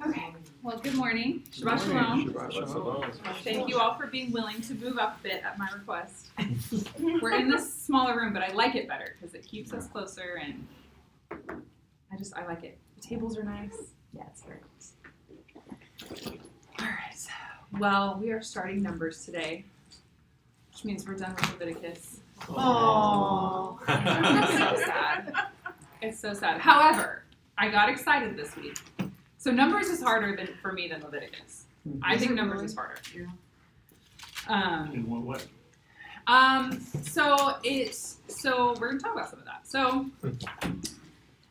Okay, well, good morning. Shabbat Shalom. Thank you all for being willing to move up a bit at my request. We're in this smaller room, but I like it better because it keeps us closer and I like it. The tables are nice. Yeah, it's very nice. All right, well, we are starting Numbers today, which means we're done with Leviticus. Oh. It's so sad. It's so sad. However, I got excited this week. So Numbers is harder for me than Leviticus. I think Numbers is harder. Yeah. In what way? So we're gonna talk about some of that. So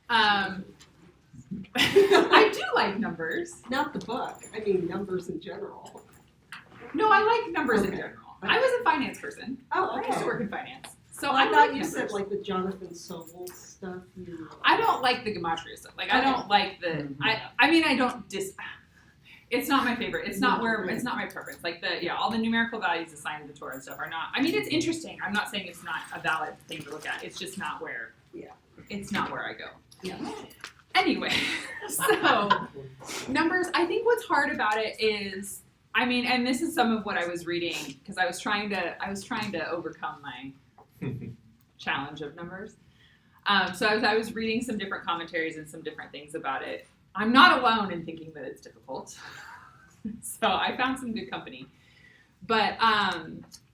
I do like Numbers. Not the book. I mean, numbers in general. No, I like Numbers in Okay. general. I was a finance person. Oh, I used to okay. work in finance. So Well, I I thought like you numbers. said like the Jonathan Sobel stuff. I don't like the gematria stuff. Like I Okay. don't like the. I mean I don't dis. It's not my favorite. It's not where. Right. It's not my preference. Like all the numerical values assigned to the Torah and stuff are not. I mean it's interesting. I'm not saying it's not a valid thing to look at. It's just not where. Yeah. It's not where I go. Yeah. Anyway, so Numbers. I think what's hard about it is. I mean, and this is some of what I was reading because I was trying to overcome my challenge of Numbers. So I was reading some different commentaries and some different things about it. I'm not alone in thinking that it's difficult. So I found some good company. But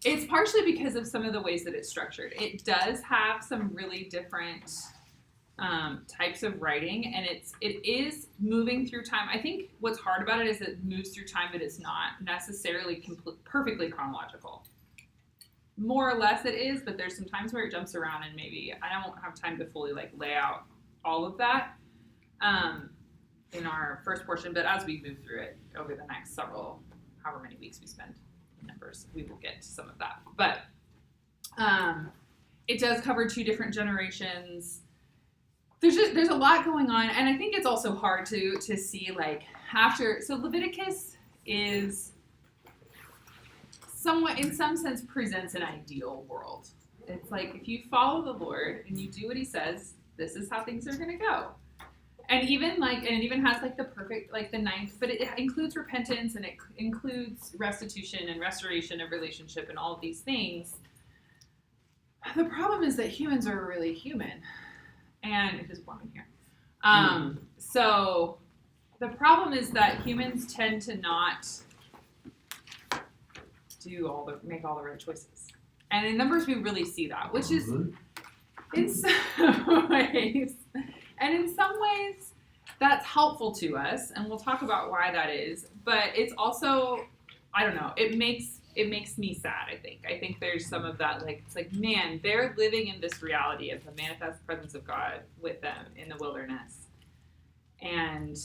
it's partially because of some of the ways that it's structured. It does have some really different types of writing, and it is moving through time. I think what's hard about it is it moves through time, but it's not necessarily perfectly chronological. More or less it is, but there's some times where it jumps around, and maybe I don't have time to fully lay out all of that in our first portion. But as we move through it over the next however many weeks we spend in Numbers, we will get to some of that. But it does cover two different generations. There's a lot going on, and I think it's also hard to see after. So Leviticus is somewhat, in some sense, presents an ideal world. It's like if you follow the Lord and you do what He says, this is how things are going to go. And it even has the perfect the ninth, but it includes repentance and it includes restitution and restoration of relationship and all of these things. The problem is that humans are really human. And it is warm in here. So the problem is that humans tend to not make all the right choices. And in Numbers we really see that, which is in some ways, and in some ways that's helpful to us, and we'll talk about why that is. But it's also, I don't know, it makes me sad, I think there's some of that, it's man, they're living in this reality of the manifest presence of God with them in the wilderness. And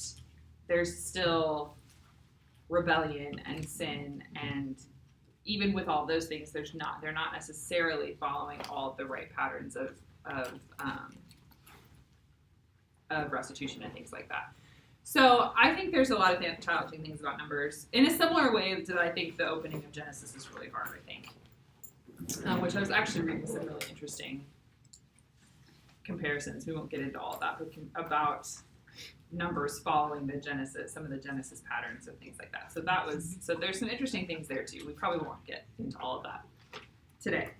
there's still rebellion and sin, and even with all those things, they're not necessarily following all of the right patterns of restitution and things like that. So I think there's a lot of challenging things about Numbers in a similar way that I think the opening of Genesis is really hard, I think, which I was actually reading some really interesting comparisons. We won't get into all of that, but about Numbers following some of the Genesis patterns and things like that. So there's some interesting things there too. We probably won't get into all of that today.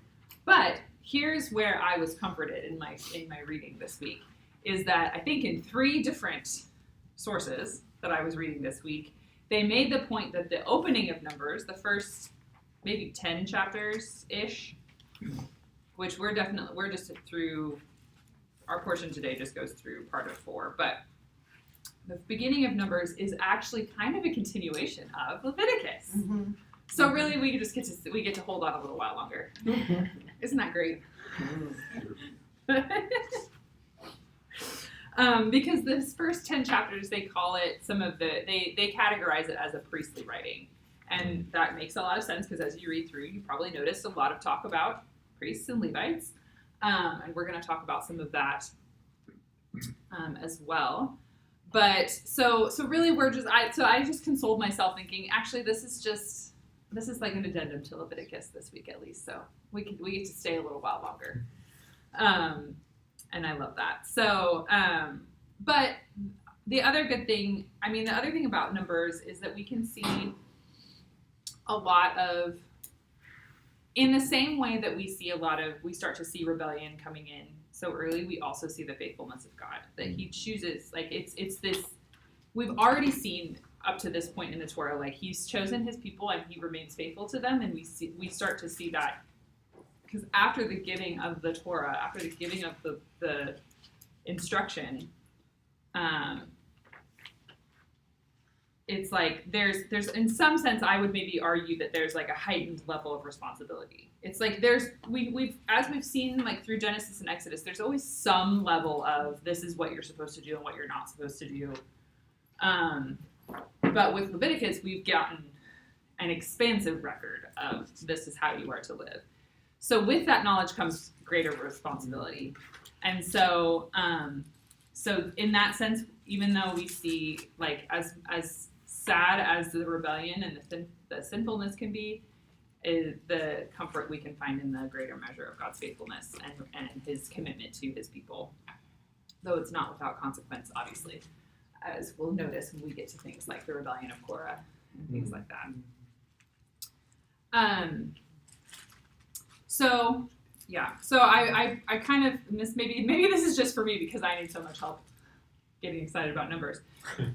But here's where I was comforted in my reading this week, is that I think in 3 different sources that I was reading this week, they made the point that the opening of Numbers, the first maybe 10 chapters-ish, which we're just through, our portion today just goes through part of 4, but the beginning of Numbers is actually kind of a continuation of Leviticus. Mm-hmm. So really we get to hold on a little while longer. Isn't that great? Because this first 10 chapters, they call it they categorize it as a priestly writing. And that makes a lot of sense because as you read through, you probably noticed a lot of talk about priests and Levites. And we're going to talk about some of that as well. But so really I just consoled myself thinking, actually, this is like an addendum to Leviticus this week at least. So we get to stay a little while longer. And I love that. So But the other thing about Numbers is that we can see a lot of, in the same way that we start to see rebellion coming in so early, we also see the faithfulness of God, that he chooses, like, it's this, we've already seen up to this point in the Torah, like, he's chosen his people and he remains faithful to them, and we start to see that, because after the giving of the Torah, after the giving of the instruction, it's like there's in some sense, I would maybe argue that there's like a heightened level of responsibility. It's like we've seen, like, through Genesis and Exodus, there's always some level of this is what you're supposed to do and what you're not supposed to do. But with Leviticus, we've gotten an expansive record of this is how you are to live. So with that knowledge comes greater responsibility. And so in that sense, even though we see, like, as sad as the rebellion and the sinfulness can be, is the comfort we can find in the greater measure of God's faithfulness and his commitment to his people. Though it's not without consequence, obviously, as we'll notice when we get to things like the rebellion of Korah and things like that. So I kind of, maybe this is just for me because I need so much help getting excited about Numbers.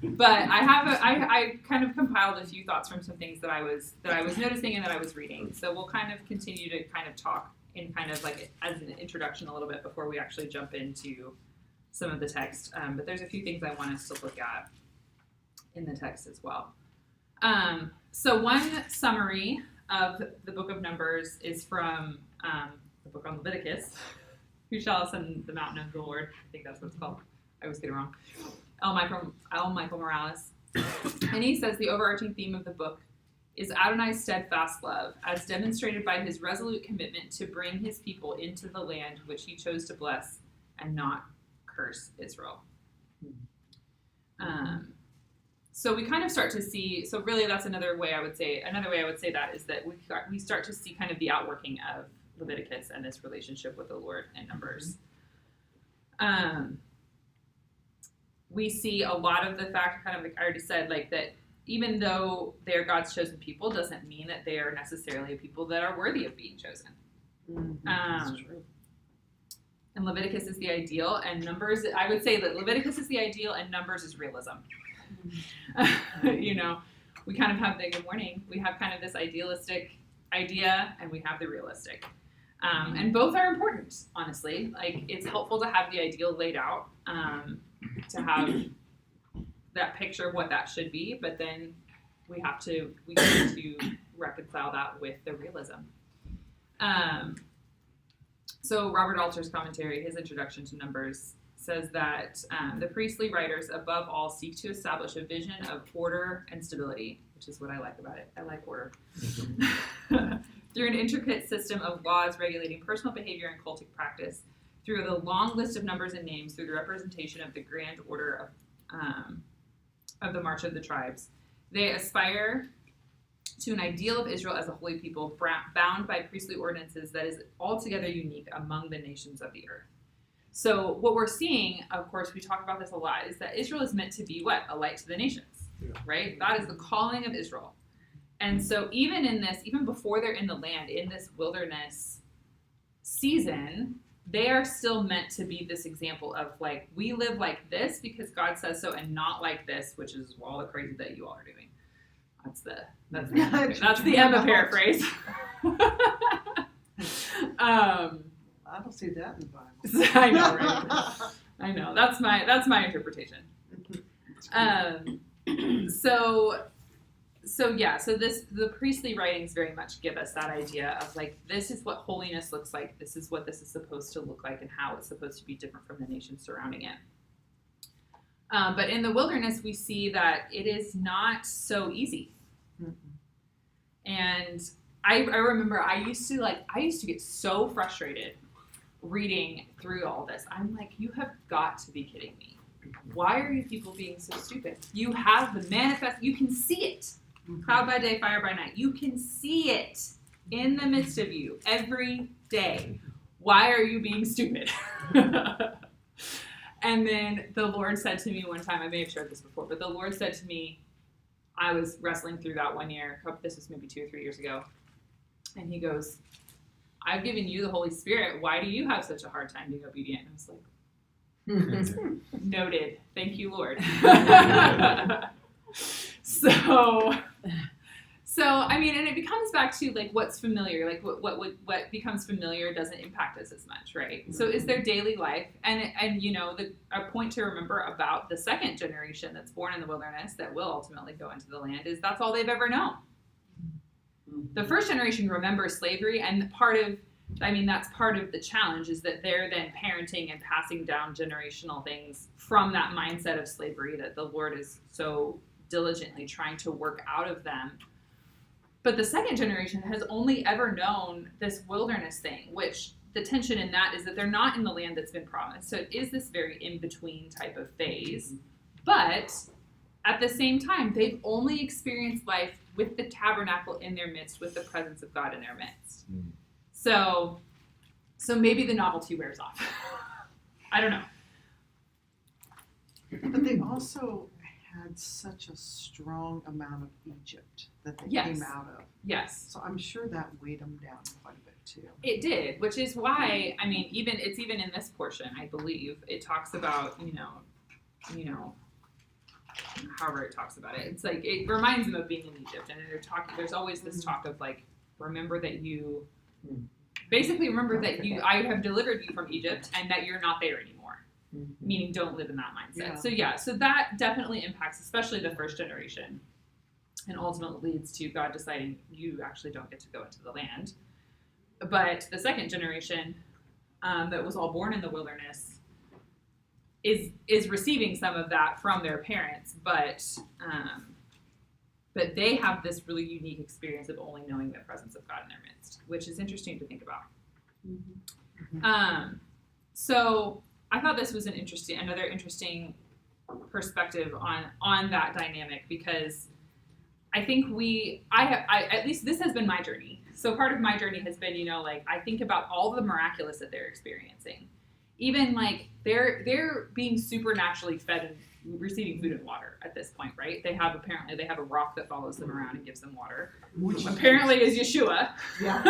But I kind of compiled a few thoughts from some things that I was noticing and that I was reading. So we'll kind of continue to kind of talk in kind of like as an introduction a little bit before we actually jump into some of the text. But there's a few things I want us to look at in the text as well. So one summary of the book of Numbers is from the book on Leviticus. Who shall ascend the mountain of the Lord? I think that's what it's called. I always get it wrong. L. Michael Morales. And he says the overarching theme of the book is Adonai's steadfast love, as demonstrated by his resolute commitment to bring his people into the land which he chose to bless and not curse Israel. So we kind of start to see, so really that's another way I would say that is that we start to see kind of the outworking of Leviticus and this relationship with the Lord in Numbers. We see a lot of the fact, kind of like I already said, like that even though they're God's chosen people, doesn't mean that they are necessarily a people that are worthy of being chosen. That's true. And Leviticus is the ideal, and Numbers, I would say that Leviticus is the ideal, and Numbers is realism. You know, we kind of have the good morning. We have kind of this idealistic idea, and we have the realistic. And both are important, honestly. Like, it's helpful to have the ideal laid out, to have that picture of what that should be, but then we need to reconcile that with the realism. So Robert Alter's commentary, his introduction to Numbers, says that the priestly writers above all seek to establish a vision of order and stability, which is what I like about it. I like order. Through an intricate system of laws regulating personal behavior and cultic practice, through the long list of numbers and names, through the representation of the grand order of the march of the tribes. They aspire to an ideal of Israel as a holy people, bound by priestly ordinances that is altogether unique among the nations of the earth. So what we're seeing, of course, we talk about this a lot, is that Israel is meant to be what? A light to the nations, right? That is the calling of Israel. And so even before they're in the land, in this wilderness season, they are still meant to be this example of, like, we live like this because God says so, and not like this, which is all the crazy that you all are doing. That's the Emma paraphrase. I don't see that in the Bible. I know, right? I know. That's my interpretation. So the priestly writings very much give us that idea of, like, this is what holiness looks like. This is what this is supposed to look like, and how it's supposed to be different from the nations surrounding it. But in the wilderness, we see that it is not so easy. And I remember I used to get so frustrated reading through all this. I'm like, you have got to be kidding me. Why are you people being so stupid? You have the manifest, you can see it. Cloud by day, fire by night. You can see it in the midst of you every day. Why are you being stupid? And then the Lord said to me one time, I may have shared this before, but the Lord said to me, I was wrestling through that one year. This was maybe 2 or 3 years ago. And he goes, I've given you the Holy Spirit. Why do you have such a hard time being obedient? And I was like, noted. Thank you, Lord. So I mean, and it becomes back to like what's familiar, like what becomes familiar doesn't impact us as much, right? So is their daily life, and you know, a point to remember about the second generation that's born in the wilderness that will ultimately go into the land is that's all they've ever known. The first generation remembers slavery, and that's part of the challenge is that they're then parenting and passing down generational things from that mindset of slavery that the Lord is so diligently trying to work out of them. But the second generation has only ever known this wilderness thing, which the tension in that is that they're not in the land that's been promised. So it is this very in-between type of phase. But at the same time, they've only experienced life with the tabernacle in their midst, with the presence of God in their midst. So maybe the novelty wears off. I don't know. But they also had such a strong amount of Egypt that they came out of. Yes. So I'm sure that weighed them down quite a bit too. It did, which is why, I mean, even in this portion, I believe, it talks about, you know, however it talks about it. It's like, it reminds them of being in Egypt, and there's always this talk of like, remember that I have delivered you from Egypt and that you're not there anymore. Meaning don't live in that mindset. Yeah. So that definitely impacts, especially the first generation, and ultimately leads to God deciding you actually don't get to go into the land. But the second generation that was all born in the wilderness is receiving some of that from their parents, but they have this really unique experience of only knowing the presence of God in their midst, which is interesting to think about. So I thought this was another interesting perspective on that dynamic, because I think at least this has been my journey. So part of my journey has been, you know, like I think about all the miraculous that they're experiencing. Even like they're being supernaturally fed and receiving food and water at this point, right? They have a rock that follows them around and gives them water, which apparently is Yeshua. Yeah.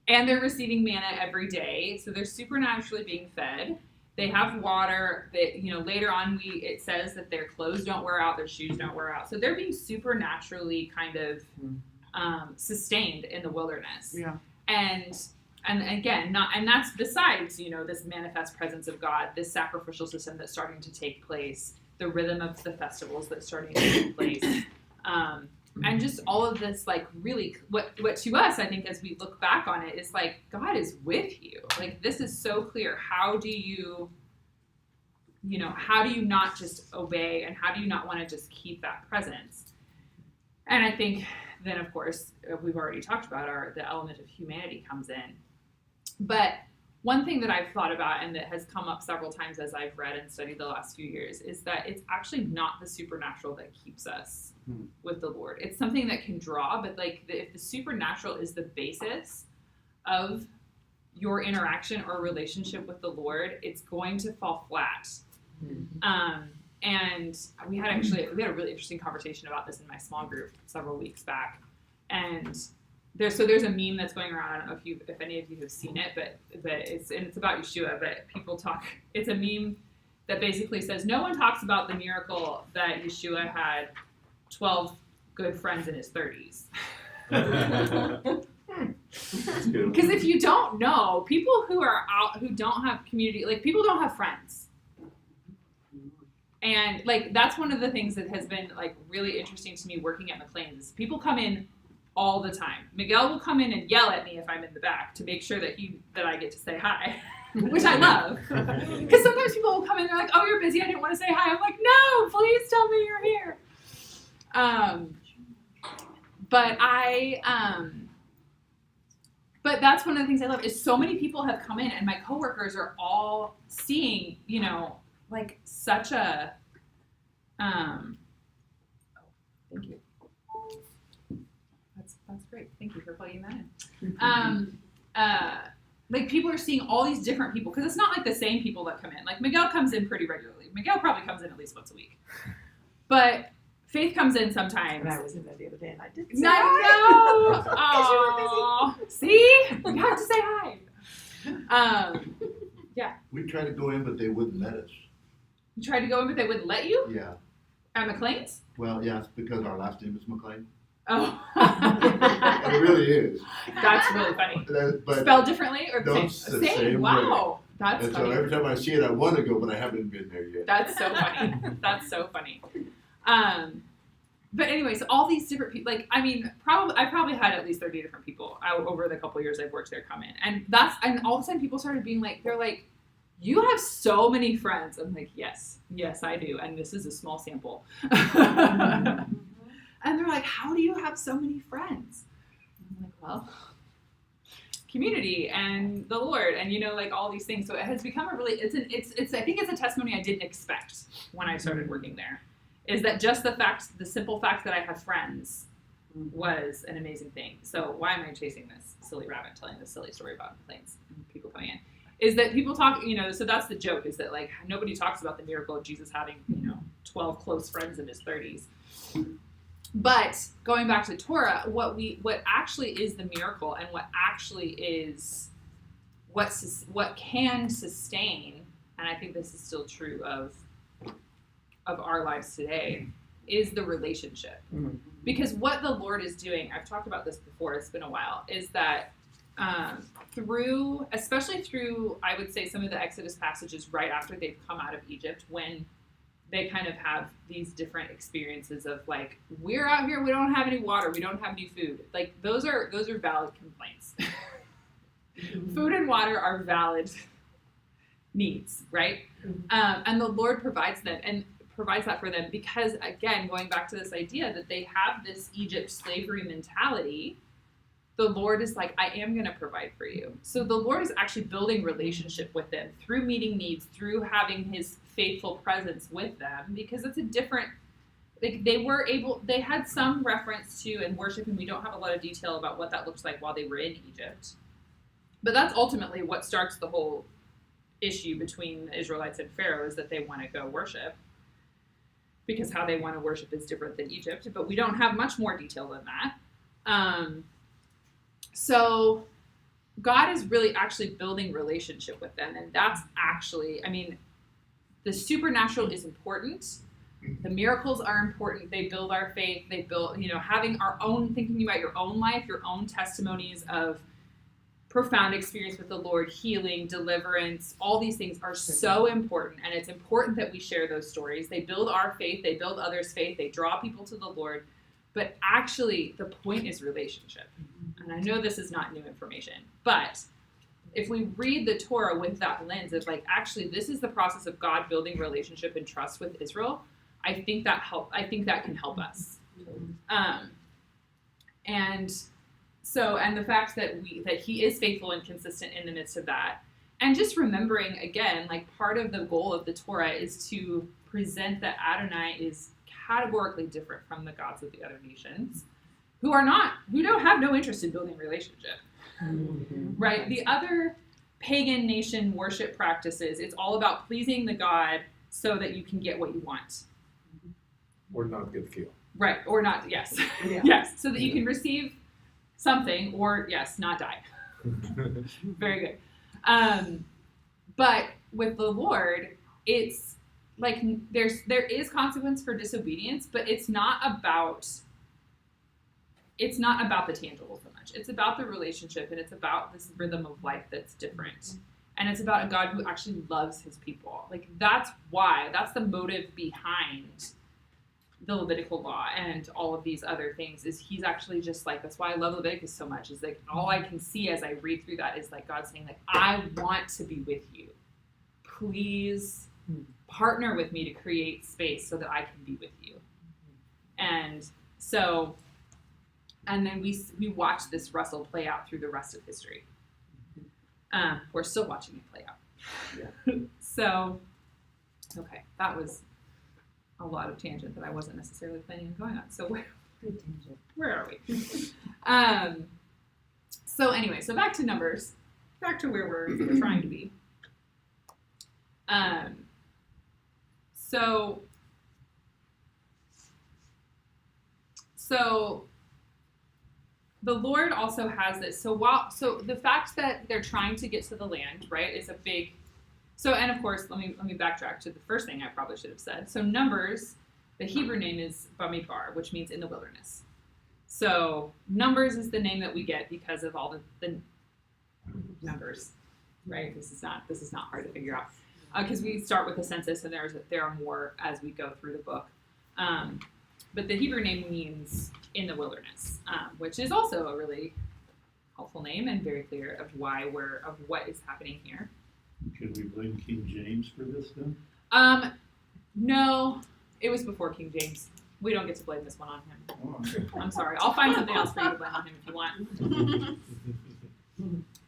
And they're receiving manna every day, so they're supernaturally being fed. They have water that, you know, later on it says that their clothes don't wear out, their shoes don't wear out. So they're being supernaturally kind of sustained in the wilderness. Yeah. And again, that's besides, you know, this manifest presence of God, this sacrificial system that's starting to take place, the rhythm of the festivals that's starting to take place. And just all of this, like, really, what to us, I think, as we look back on it, is like, God is with you. Like, this is so clear. How do you not just obey, and how do you not want to just keep that presence? And I think then, of course, we've already talked about the element of humanity comes in. But one thing that I've thought about, and that has come up several times as I've read and studied the last few years, is that it's actually not the supernatural that keeps us with the Lord. It's something that can draw, but like if the supernatural is the basis of your interaction or relationship with the Lord, it's going to fall flat. And we had a really interesting conversation about this in my small group several weeks back. And there's a meme that's going around. I don't know if any of you have seen it, but it's about Yeshua. But people talk. It's a meme that basically says no one talks about the miracle that Yeshua had 12 good friends in his 30s. Because if you don't know, people who are out who don't have community, like people don't have friends. And like that's one of the things that has been like really interesting to me working at McLean's is people come in all the time. Miguel will come in and yell at me if I'm in the back to make sure that I get to say hi, which I love. Because sometimes people will come in and they're like, "Oh, you're busy. I didn't want to say hi." I'm like, "No, please tell me you're here." But that's one of the things I love is so many people have come in and my coworkers are all seeing, you know, like such a, thank you. That's great. Thank you for plugging that in. like people are seeing all these different people because it's not like the same people that come in. Like Miguel comes in pretty regularly. Miguel probably comes in at least once a week. But Faith comes in sometimes. And I was in there the other day and I did say I know. Because you were busy. Aw. See? You have to say hi. We tried to go in, but they wouldn't let us. You tried to go in, but they wouldn't let you? Yeah. At McLean's? Well, yeah, it's because our last name is McLean. Oh. It really is. That's really funny. But Spelled differently or the No, same? it's the same Wow. That's and so funny. every time I see it, I want to go, but I haven't been there yet. That's so funny. That's so funny. But anyway, so all these different people, like, I mean, I probably had at least 30 different people over the couple years I've worked there come in. And all of a sudden people started being like, they're like, you have so many friends. I'm like, yes, I do. And this is a small sample. And they're like, how do you have so many friends? I'm like, well, community and the Lord and, like all these things. So it has become I think it's a testimony I didn't expect when I started working there. Is that just the simple fact that I have friends was an amazing thing. So why am I chasing this silly rabbit, telling this silly story about planes and people coming in? Is that people talk, so that's the joke, is that like nobody talks about the miracle of Jesus having, 12 close friends in his 30s. But going back to Torah, what actually is the miracle and what actually is what can sustain, and I think this is still true of our lives today, is the relationship. Mhm. Because what the Lord is doing, I've talked about this before, it's been a while, is that especially through, I would say, some of the Exodus passages right after they've come out of Egypt, when they kind of have these different experiences of like, we're out here, we don't have any water, we don't have any food. Like those are valid complaints. Food and water are valid needs, right? And the Lord provides them and provides that for them because, again, going back to this idea that they have this Egypt slavery mentality, the Lord is like, I am going to provide for you. So the Lord is actually building relationship with them through meeting needs, through having his faithful presence with them, because it's a different, they had some reference to and worship, and we don't have a lot of detail about what that looks like while they were in Egypt. But that's ultimately what starts the whole issue between the Israelites and Pharaoh, is that they want to go worship, because how they want to worship is different than Egypt, but we don't have much more detail than that. So God is really actually building relationship with them, and that's actually, the supernatural is important. The miracles are important. They build our faith. They build, having our own, thinking about your own life, your own testimonies of profound experience with the Lord, healing, deliverance, all these things are so important. And it's important that we share those stories. They build our faith. They build others' faith. They draw people to the Lord. But actually, the point is relationship. And I know this is not new information, but if we read the Torah with that lens of like, actually, this is the process of God building relationship and trust with Israel, I think that can help us. And the fact that he is faithful and consistent in the midst of that. And just remembering, again, like part of the goal of the Torah is to present that Adonai is categorically different from the gods of the other nations who don't have no interest in building relationship. Mm-hmm. Right? The other pagan nation worship practices, it's all about pleasing the God so that you can get what you want. Or not get killed. Right, or not, yes. Yeah. Yes, so that you can receive something or, yes, not die. Very good. But with the Lord, it's like there is consequence for disobedience, but it's not about the tangible so much. It's about the relationship, and it's about this rhythm of life that's different. And it's about a God who actually loves his people. Like that's the motive behind the Levitical law and all of these other things, is he's actually just like, that's why I love Leviticus so much, is like all I can see as I read through that is like God saying like, I want to be with you. Please partner with me to create space so that I can be with you. And so, and then we watch this wrestle play out through the rest of history. We're still watching it play out. Yeah. So, okay, that was a lot of tangent that I wasn't necessarily planning on going on. So where are we? So anyway, so back to Numbers. back to where we're trying to be. So the Lord also has this. So the fact that they're trying to get to the land, right, is a big. So, and of course, let me backtrack to the first thing I probably should have said. So Numbers, the Hebrew name is Bamidbar, which means in the wilderness. So Numbers is the name that we get because of all the numbers, right? This is not hard to figure out because we start with the census and there are more as we go through the book. But the Hebrew name means in the wilderness, which is also a really helpful name and very clear of what is happening here. Should we blame King James for this then? No, it was before King James. We don't get to blame this one on him. Oh, I'm sorry. I'll find something else for you to blame on him if you want.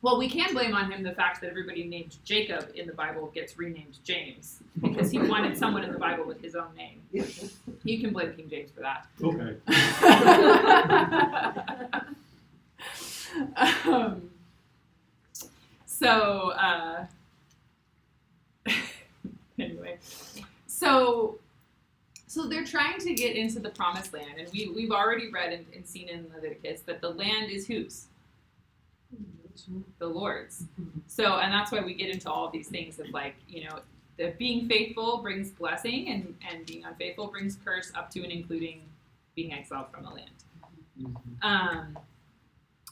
Well, we can blame on him the fact that everybody named Jacob in the Bible gets renamed James because he wanted someone in the Bible with his own name. You can blame King James for that. Okay. Anyway, so they're trying to get into the promised land, and we've already read and seen in Leviticus that the land is whose? The Lord's. So, and that's why we get into all of these things of like, that being faithful brings blessing and being unfaithful brings curse up to and including being exiled from the land.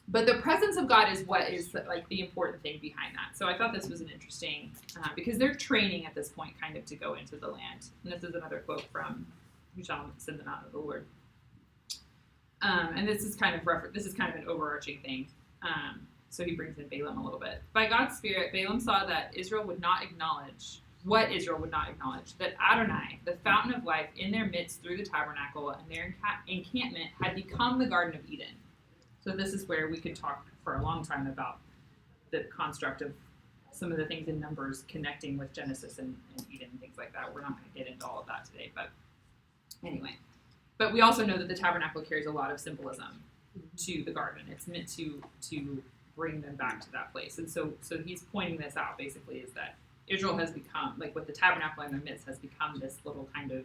But the presence of God is what is like the important thing behind that. So I thought this was an interesting, because they're training at this point kind of to go into the land. And this is another quote from "You shall send them out of the Lord." And this is kind of an overarching thing. So he brings in Balaam a little bit. By God's Spirit, Balaam saw that Israel would not acknowledge, that Adonai, the fountain of life in their midst through the tabernacle and their encampment, had become the Garden of Eden. So this is where we could talk for a long time about the construct of some of the things in Numbers connecting with Genesis and Eden and things like that. We're not going to get into all of that today, but anyway. But we also know that the tabernacle carries a lot of symbolism to the garden. It's meant to bring them back to that place. And so he's pointing this out basically is that Israel has become, like with the tabernacle in their midst, has become this little kind of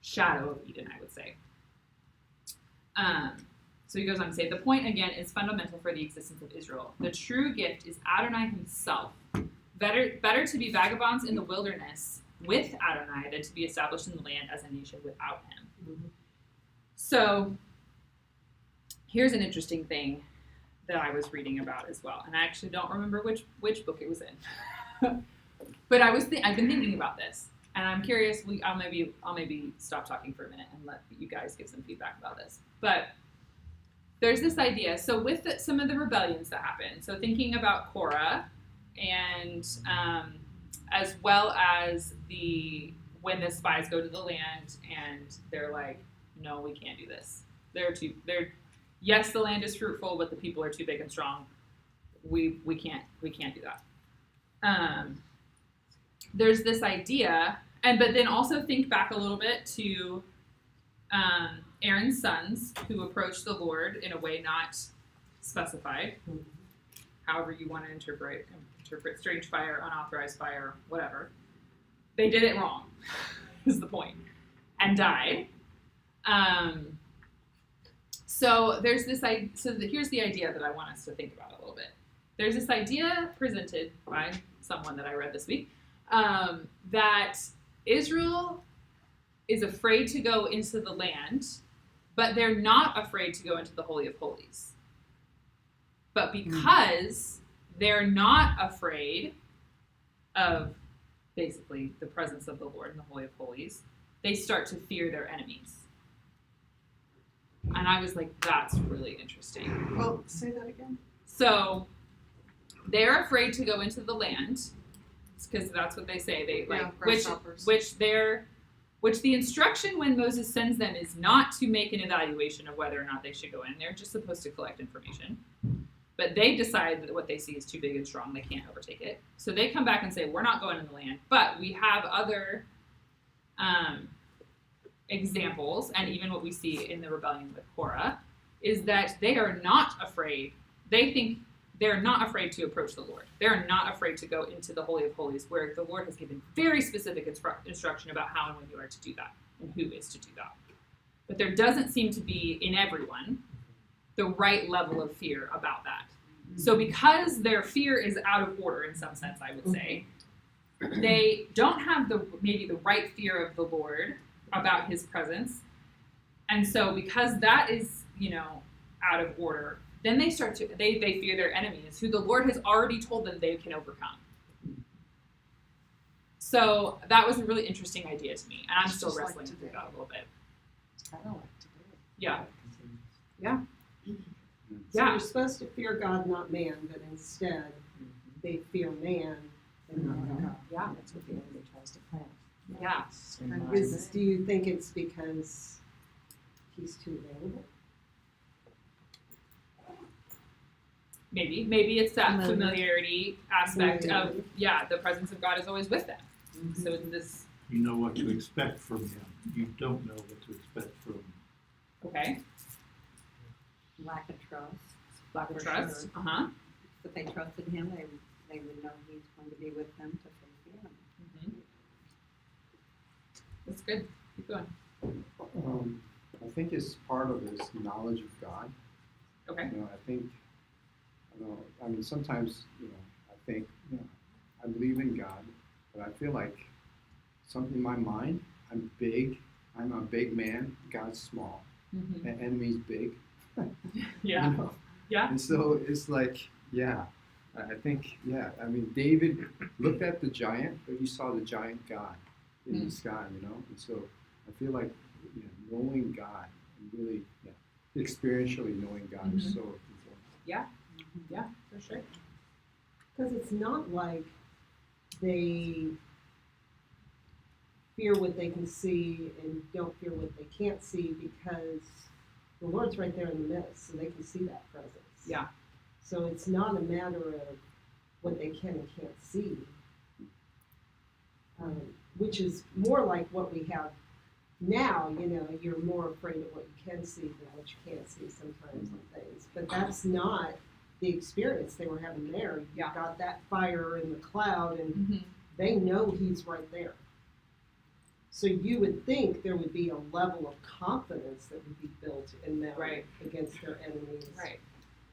shadow of Eden, I would say. So he goes on to say, the point again is fundamental for the existence of Israel. The true gift is Adonai himself. Better to be vagabonds in the wilderness with Adonai than to be established in the land as a nation without him. Mm-hmm. So here's an interesting thing that I was reading about as well, and I actually don't remember which book it was in. But I've been thinking about this, and I'm curious. I'll maybe stop talking for a minute and let you guys give some feedback about this. But there's this idea. So with some of the rebellions that happened, so thinking about Korah, and as well as when the spies go to the land and they're like, no, we can't do this. Yes, the land is fruitful, but the people are too big and strong. We can't do that. There's this idea, but then also think back a little bit to Aaron's sons who approached the Lord in a way not specified. However you want to interpret strange fire, unauthorized fire, whatever. They did it wrong, is the point, and died. So there's this idea. So here's the idea that I want us to think about a little bit. There's this idea presented by someone that I read this week that Israel is afraid to go into the land, but they're not afraid to go into the Holy of Holies. But because they're not afraid of basically the presence of the Lord in the Holy of Holies, they start to fear their enemies. And I was like, that's really interesting. Well, say that again. So they're afraid to go into the land because that's what they say. They which the instruction when Moses sends them is not to make an evaluation of whether or not they should go in. They're just supposed to collect information. But they decide that what they see is too big and strong. They can't overtake it. So they come back and say, we're not going in the land. But we have other examples, and even what we see in the rebellion with Korah, is that they are not afraid. They think they're not afraid to approach the Lord. They're not afraid to go into the Holy of Holies, where the Lord has given very specific instruction about how and when you are to do that, and who is to do that. But there doesn't seem to be, in everyone, the right level of fear about that. So because their fear is out of order, in some sense, I would say, they don't have maybe the right fear of the Lord about his presence. And so because that is, out of order, then they start to, they fear their enemies, who the Lord has already told them they can overcome. So that was a really interesting idea to me, and I'm still Just like wrestling with today. that a little bit. It's kind of like today. Yeah. So you're supposed to fear God, not man, but instead they fear man and not God. Yeah. That's what the enemy tries to plant. Yeah. It's kind of Do you think it's because he's too available? Maybe it's that Familiar. familiarity aspect of, Familiarity. the presence of God is always with them. So in this, You know what to expect from him. You don't know what to expect from okay, Lack of trust. lack of For trust. sure. Uh-huh. If they trusted him, they would know he's going to be with them to face the enemy. Mm-hmm. That's good. Keep going. I think it's part of his knowledge of God. Okay. I think, sometimes, I think, I believe in God, but I feel like something in my mind, I'm a big man, God's small, Mm-hmm. the enemy's big. Yeah. You know? Yeah. And so it's like, I think, David looked at the giant, but he saw the giant God in the sky, And so I feel like, knowing God and really, experientially knowing God is so important. Yeah, for sure. Because it's not like they fear what they can see and don't fear what they can't see, because the Lord's right there in the midst, so they can see that presence. Yeah. So it's not a matter of what they can and can't see, which is more like what we have now. You're more afraid of what you can see than what you can't see sometimes in things. But that's not the experience they were having there. You've Yeah. got that fire in the cloud, and Mm-hmm. they know he's right there. So you would think there would be a level of confidence that would be built in them Right. against their enemies. Right.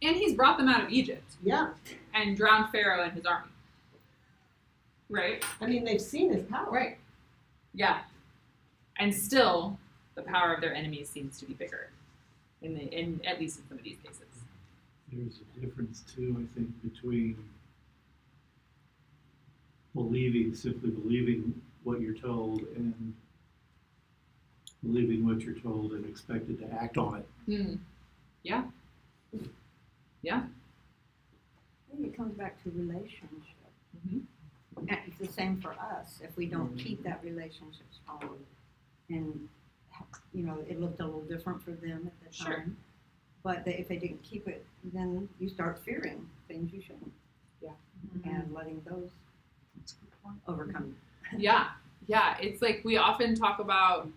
And he's brought them out of Egypt Yeah. and drowned Pharaoh and his army. Right? I mean, they've seen his power. Right. Yeah. And still, the power of their enemies seems to be bigger, in at least in some of these cases. There's a difference too, I think, between simply believing what you're told, and believing what you're told and expected to act on it. Hmm. Yeah. Yeah. I think it comes back to relationship. Mm-hmm. And it's the same for us. If we don't keep that relationship strong, and it looked a little different for them at the Sure. time. But if they didn't keep it, then you start fearing things you shouldn't. Yeah. And letting those overcome. Yeah. Yeah. It's like we often talk about,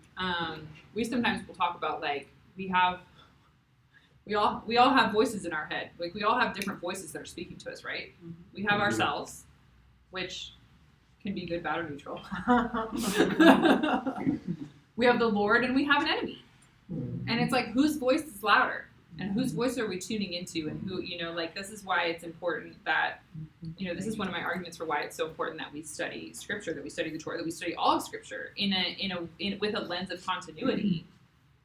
we sometimes will talk about, like, we all have voices in our head. Like, we all have different voices that are speaking to us, right? Mhm. We have ourselves, which can be good, bad, or neutral. We have the Lord, and we have an enemy. And it's like, whose voice is louder? And whose voice are we tuning into? And who, this is why it's important that, this is one of my arguments for why it's so important that we study Scripture, that we study the Torah, that we study all of Scripture with a lens of continuity.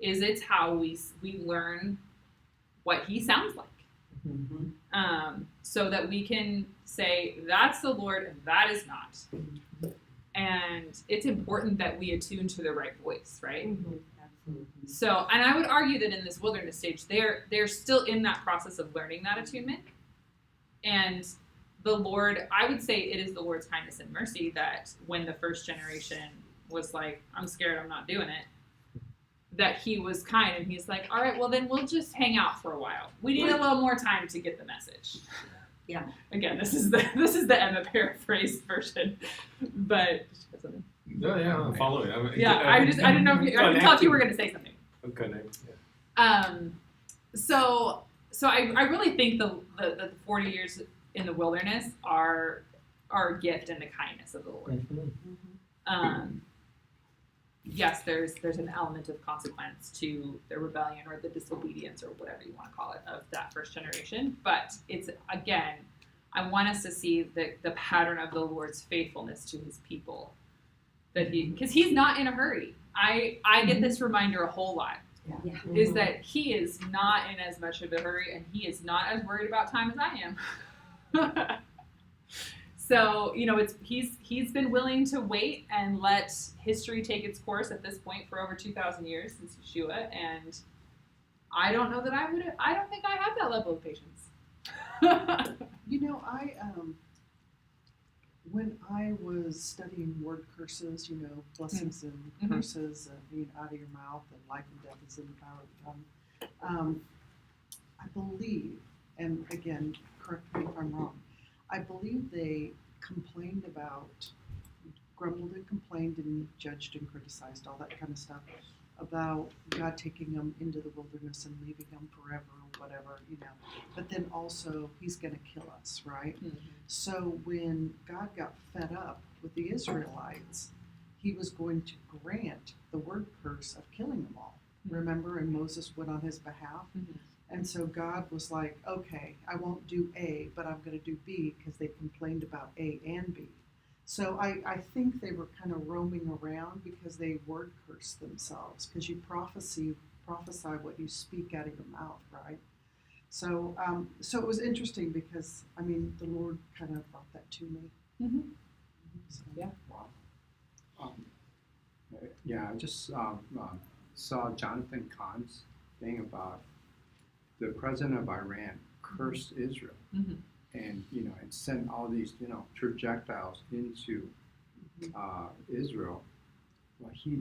Is it's how we learn what He sounds like, so that we can say that's the Lord and that is not. And it's important that we attune to the right voice, right? Absolutely. So, and I would argue that in this wilderness stage, they're still in that process of learning that attunement. And the Lord, I would say it is the Lord's kindness and mercy that when the first generation was like, I'm scared, I'm not doing it, that He was kind and He's like, all right, well then we'll just hang out for a while. We need a little more time to get the message. Yeah. Again, this is the Emma paraphrased version, but Yeah, I'm following. I didn't know if I could tell if you were going to say something. Okay. So so I really think the 40 years in the wilderness are a gift and the kindness of the Lord. Yes, there's an element of consequence to the rebellion or the disobedience or whatever you want to call it of that first generation. But it's, again, I want us to see the pattern of the Lord's faithfulness to his people. Because he's not in a hurry. I get this reminder a whole lot. Yeah. Is that he is not in as much of a hurry and he is not as worried about time as I am. So, he's been willing to wait and let history take its course at this point for over 2,000 years since Yeshua, and I don't know that I don't think I have that level of patience. When I was studying word curses, blessings and curses, being out of your mouth, and life and death is in the power of the tongue, I believe, and again, correct me if I'm wrong, I believe they grumbled and complained and judged and criticized, all that kind of stuff, about God taking them into the wilderness and leaving them forever or whatever, But then also, he's going to kill us, right? Mm-hmm. So when God got fed up with the Israelites, he was going to grant the word curse of killing them all. Mm-hmm. Remember? And Moses went on his behalf. Mm-hmm. And so God was like, okay, I won't do A, but I'm going to do B because they complained about A and B. So I think they were kind of roaming around because they word cursed themselves, because you prophesy what you speak out of your mouth, right? So it was interesting because, the Lord kind of brought that to me. Mm-hmm. So, Yeah. Wow. I just saw Jonathan Cahn's thing about the president of Iran cursed Israel. Mm-hmm. And and sent all these projectiles into Israel. Well, he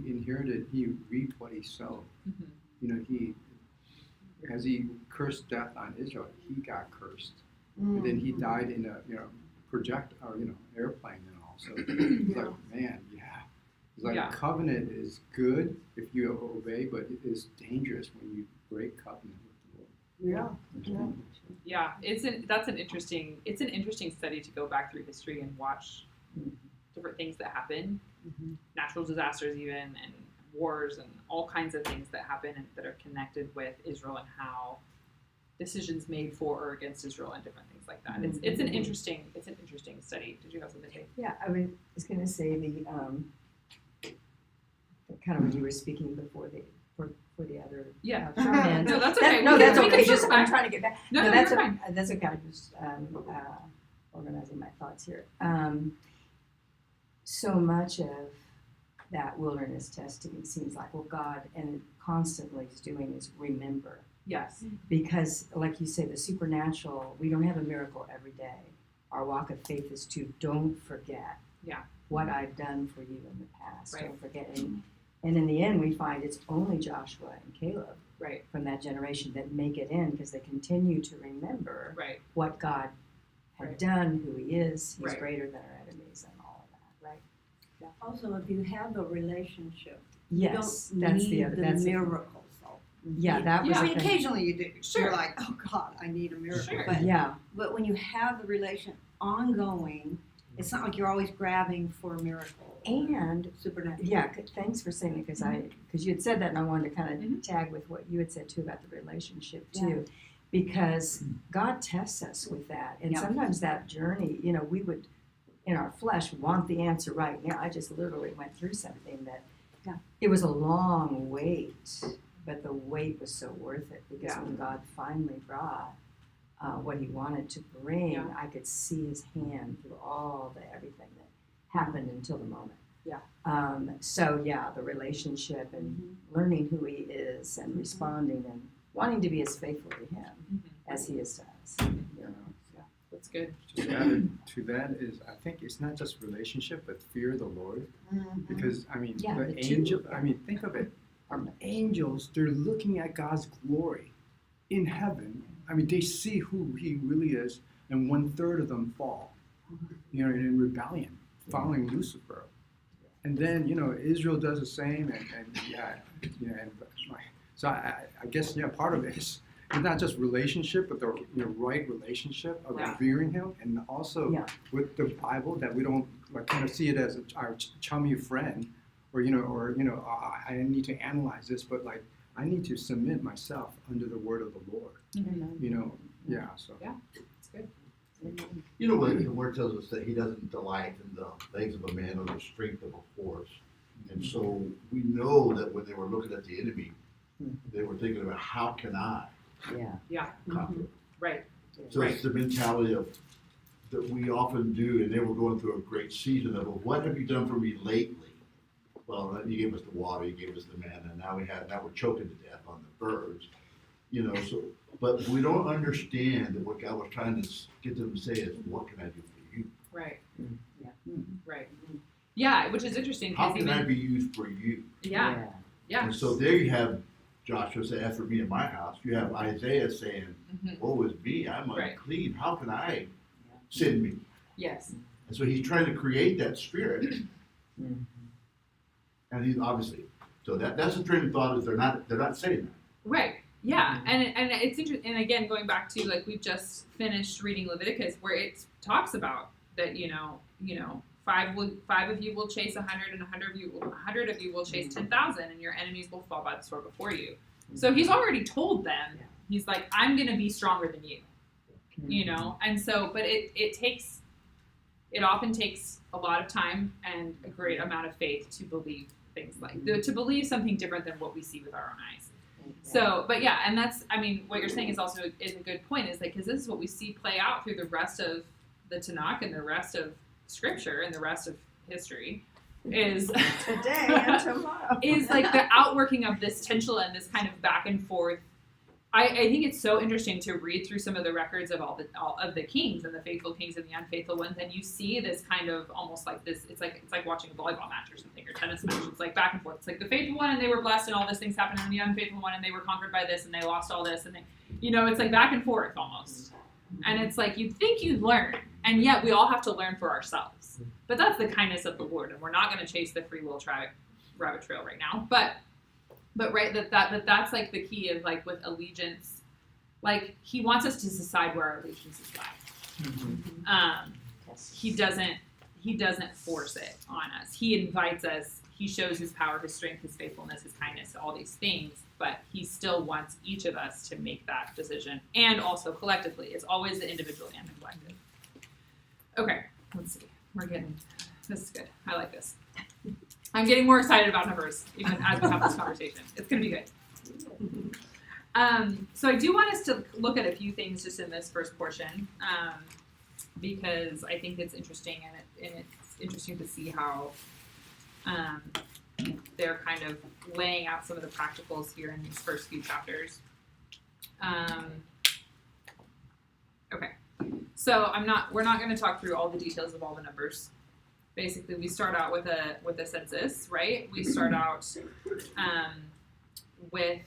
reaped what he sowed. Mm-hmm. As he cursed death on Israel, he got cursed. And then he died in a airplane and all. So it's like, man, it's like covenant is good if you obey, but it is dangerous when you break covenant with the Lord. Yeah, that's an interesting study to go back through history and watch different things that happen, natural disasters even, and wars and all kinds of things that happen and that are connected with Israel and how decisions made for or against Israel and different things like that. It's an interesting study. Did you have something to say? Yeah, I was going to say the kind of when you were speaking before for the other comments. No, that's okay. That's We okay. can Just circle I'm back. trying to get back. No, that's you're fine. That's okay. I'm just organizing my thoughts here. So much of that wilderness testing seems like, well, God and constantly is doing is remember. Yes. Because, like you say, the supernatural, we don't have a miracle every day. Our walk of faith is to don't forget what I've done for you in the past. Right. Don't forget. And in the end, we find it's only Joshua and Caleb from that generation that make it in because they continue to remember what God had done, who he is. He's greater than our enemies and all of that, right? Yeah. Also, if you have a relationship, Yes, you don't that's need the other. That's miracles. Yeah, that was. I the mean, thing. occasionally you do. Sure. You're like, oh God, I need a miracle. Sure. But when you have the relation ongoing, it's not like you're always grabbing for a miracle. And Supernatural. thanks for saying it because you had said that and I wanted to kind of tag with what you had said too about the relationship too, because God tests us with that, and sometimes that journey, we would in our flesh want the answer right now. I just literally went through something that it was a long wait, but the wait was so worth it because when God finally brought what he wanted to bring, I could see his hand through all everything that happened until the moment. The relationship and learning who he is and responding and wanting to be as faithful to him as he is to us. That's good. To that is, I think it's not just relationship, but fear of the Lord. Because the angel. Think of it. Angels, they're looking at God's glory in heaven. They see who he really is, and 1/3 of them fall, in rebellion, following Lucifer. And then, Israel does the same, so I guess, part of it not just relationship, but the right relationship of Yeah. revering Him, and also Yeah. with the Bible, that we don't like kind of see it as our chummy friend, or I need to analyze this, but like I need to submit myself under the word of the Lord. So. Yeah, it's good. You know what, the word tells us that he doesn't delight in the legs of a man or the strength of a horse. And so we know that when they were looking at the enemy, they were thinking about how can I conquer? Right. So it's the mentality of that we often do, and they were going through a great season of, well, what have you done for me lately? Well, you gave us the water, you gave us the manna, and now we're choking to death on the birds. So but we don't understand that what God was trying to get them to say is, what can I do for you? Right. Yeah. Right. Yeah, which is interesting. How 'Cause can I even, be used for you? yeah. And so there you have Joshua say, as for me and my house, you have Isaiah saying, Mhm. woe is me, I'm Right. unclean, how can I send me? Yes. And so he's trying to create that spirit, and he's obviously, so that's the train of thought, is they're not saying that. Right. Yeah. And it's interesting. And again, going back to like we've just finished reading Leviticus, where it talks about that. Five of you will chase 100, and 100 of you will chase 10,000, and your enemies will fall by the sword before you. So he's already told them. He's like, I'm going to be stronger than you. And so, but it often takes a lot of time and a great amount of faith to believe things to believe something different than what we see with our own eyes. So, but yeah, and that's, what you're saying is a good point, is like, because this is what we see play out through the rest of the Tanakh and the rest of Scripture and the rest of history is Today and tomorrow. is like the outworking of this tension and this kind of back and forth. I think it's so interesting to read through some of the records of all of the kings and the faithful kings and the unfaithful ones, and you see this kind of almost like this. It's like watching a volleyball match or something, or tennis match. It's like back and forth. It's like the faithful one and they were blessed and all these things happened, and the unfaithful one and they were conquered by this and they lost all this, and they, it's like back and forth almost. And it's like you'd think you'd learn, and yet we all have to learn for ourselves. But that's the kindness of the Lord, and we're not going to chase the free will rabbit trail right now. But right, that's like the key of like with allegiance, like he wants us to decide where our allegiances lie. He doesn't force it on us. He invites us. He shows his power, his strength, his faithfulness, his kindness, all these things. But he still wants each of us to make that decision, and also collectively. It's always the individual and the collective. Okay, let's see. This is good. I like this. I'm getting more excited about numbers even as we have this conversation. It's going to be good. So I do want us to look at a few things just in this first portion, because I think it's interesting, and it's interesting to see how they're kind of laying out some of the practicals here in these first few chapters. Okay, so we're not going to talk through all the details of all the numbers. Basically, we start out with a census, right? We start out with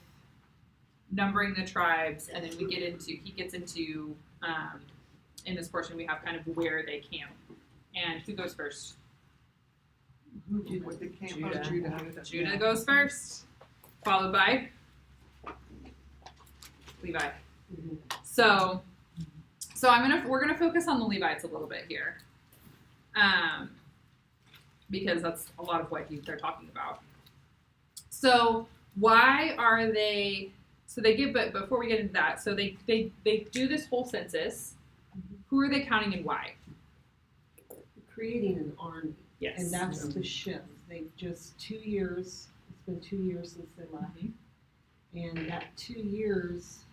numbering the tribes, and then he gets into in this portion we have kind of where they camp. And who goes first? Who did with the camp? Judah. Judah. Judah goes first, followed by Levi. So we're gonna focus on the Levites a little bit here, because that's a lot of what they're talking about. So why are they? So they give, but before we get into that, so they do this whole census. Who are they counting and why? Creating an army. Yes. And that's the shift. They've just 2 years, it's been 2 years since they left. And that 2 years,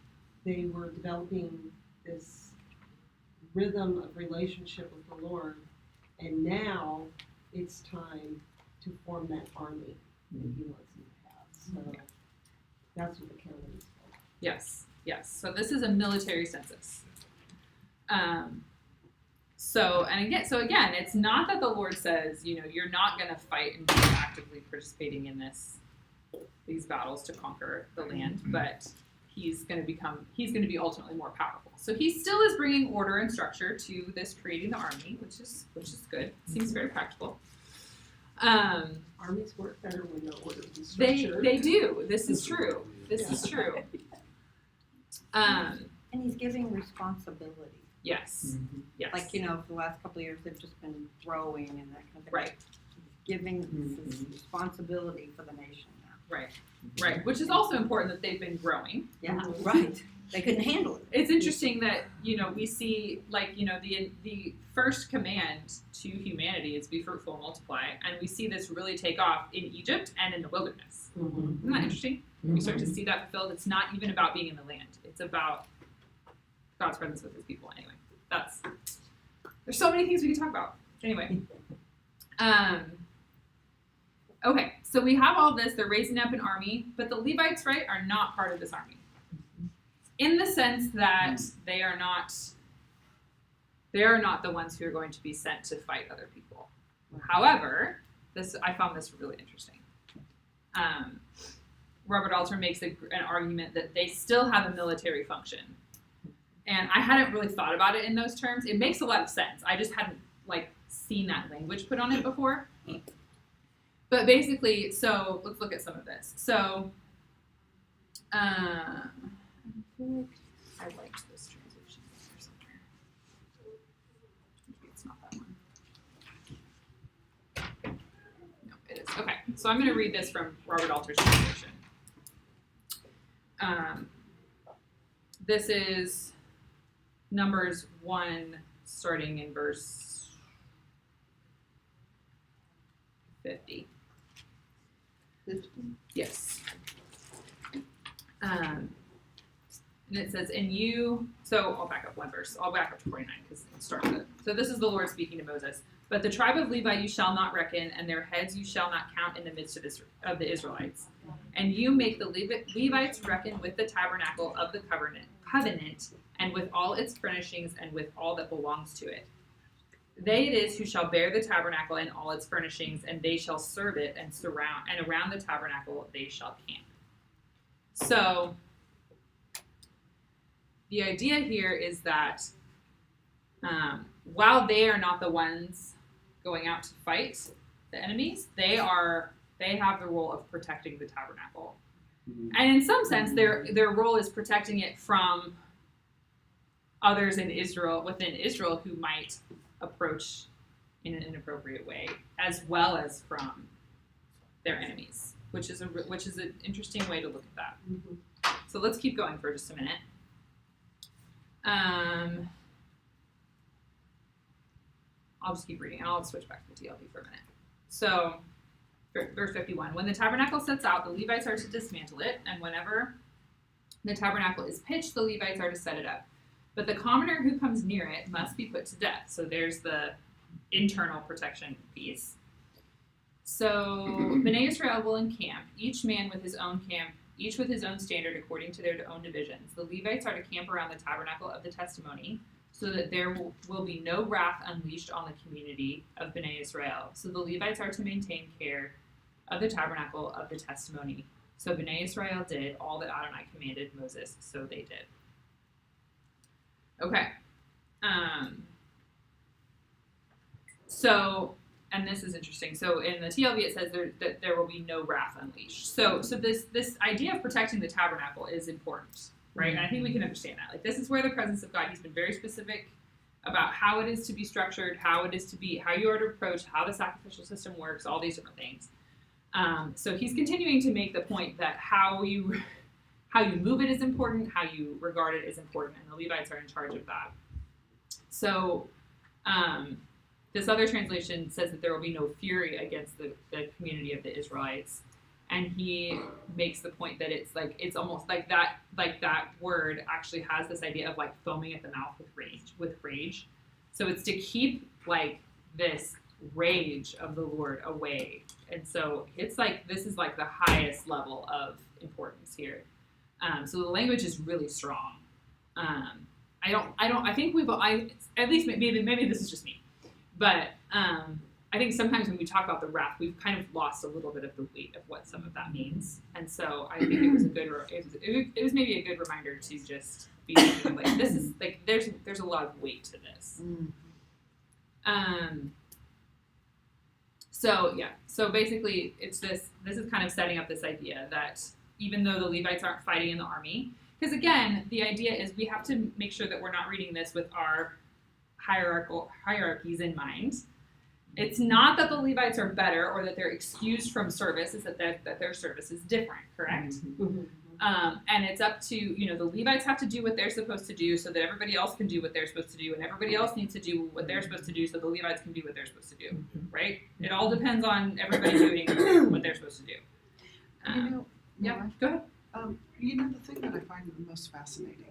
they were developing this rhythm of relationship with the Lord. And now it's time to form that army that he wants them to have. So that's what the counting is for. Yes. So this is a military census. So again, it's not that the Lord says, you're not going to fight and be actively participating in these battles to conquer the land, but he's going to be ultimately more powerful. So he still is bringing order and structure to this creating the army, which is good. Seems very practical. Armies work better when they're ordered and structured. They do. This is true. Um, And he's giving responsibility. yes, yes. Like, you know, for the last couple of years, they've just been growing and that kind of thing. Right. Giving this responsibility for the nation now. Right, which is also important that they've been growing. Yeah, right. They couldn't handle it. It's interesting that, you know, we see, like, you know, the first command to humanity is be fruitful and multiply, and we see this really take off in Egypt and in the wilderness. Isn't that interesting? We start to see that fulfilled. It's not even about being in the land. It's about God's presence with his people. Anyway, there's so many things we can talk about. Anyway. Okay, so we have all this. They're raising up an army, but the Levites, right, are not part of this army. In the sense that they are not the ones who are going to be sent to fight other people. However, I found this really interesting. Robert Alter makes an argument that they still have a military function. And I hadn't really thought about it in those terms. It makes a lot of sense. I just hadn't seen that language put on it before. But basically, so let's look at some of this. So I liked this translation here somewhere. Maybe it's not that one. No, it is. Okay, so I'm going to read this from Robert Alter's translation. This is Numbers 1, starting in verse 50. 50? Yes. And it says, and you, so I'll back up one verse. I'll back up to 49 because it starts with it. So this is the Lord speaking to Moses. But the tribe of Levi you shall not reckon, and their heads you shall not count in the midst of the Israelites. And you make the Levites reckon with the tabernacle of the covenant, and with all its furnishings, and with all that belongs to it. They it is who shall bear the tabernacle and all its furnishings, and they shall serve it, and around the tabernacle they shall camp. So the idea here is that while they are not the ones going out to fight the enemies, they have the role of protecting the tabernacle. And in some sense, their role is protecting it from others within Israel who might approach in an inappropriate way, as well as from their enemies, which is an interesting way to look at that. Mm-hmm. So let's keep going for just a minute. I'll just keep reading, and I'll switch back to the TLB for a minute. So, verse 51. When the tabernacle sets out, the Levites are to dismantle it, and whenever the tabernacle is pitched, the Levites are to set it up. But the commoner who comes near it must be put to death. So there's the internal protection piece. So Bnei Israel will encamp, each man with his own camp, each with his own standard according to their own divisions. The Levites are to camp around the tabernacle of the testimony, so that there will be no wrath unleashed on the community of Bnei Israel. So the Levites are to maintain care of the tabernacle of the testimony. So Bnei Israel did all that Adonai commanded Moses, so they did. Okay. So, and this is interesting. So in the TLV it says that there will be no wrath unleashed. So this idea of protecting the tabernacle is important, right? And I think we can understand that. Like, this is where the presence of God, he's been very specific about how it is to be structured, how you are to approach, how the sacrificial system works, all these different things. So he's continuing to make the point that how you move it is important, how you regard it is important, and the Levites are in charge of that. So this other translation says that there will be no fury against the community of the Israelites, and he makes the point that it's almost like that word actually has this idea of like foaming at the mouth with rage. So it's to keep like this rage of the Lord away, and so it's like this is like the highest level of importance here. So the language is really strong. I think at least maybe this is just me, but I think sometimes when we talk about the wrath, we've kind of lost a little bit of the weight of what some of that means, and so I think it was it was maybe a good reminder to just be thinking of like this is like there's a lot of weight to this. So basically it's this is kind of setting up this idea that even though the Levites aren't fighting in the army, because again, the idea is we have to make sure that we're not reading this with our hierarchies in mind. It's not that the Levites are better or that they're excused from service, it's that their service is different, correct? Mhm. And it's up to, the Levites have to do what they're supposed to do so that everybody else can do what they're supposed to do, and everybody else needs to do what they're supposed to do so the Levites can do what they're supposed to do, right? It all depends on everybody doing what they're supposed to do. Yeah, Laura, go ahead. the thing that I find the most fascinating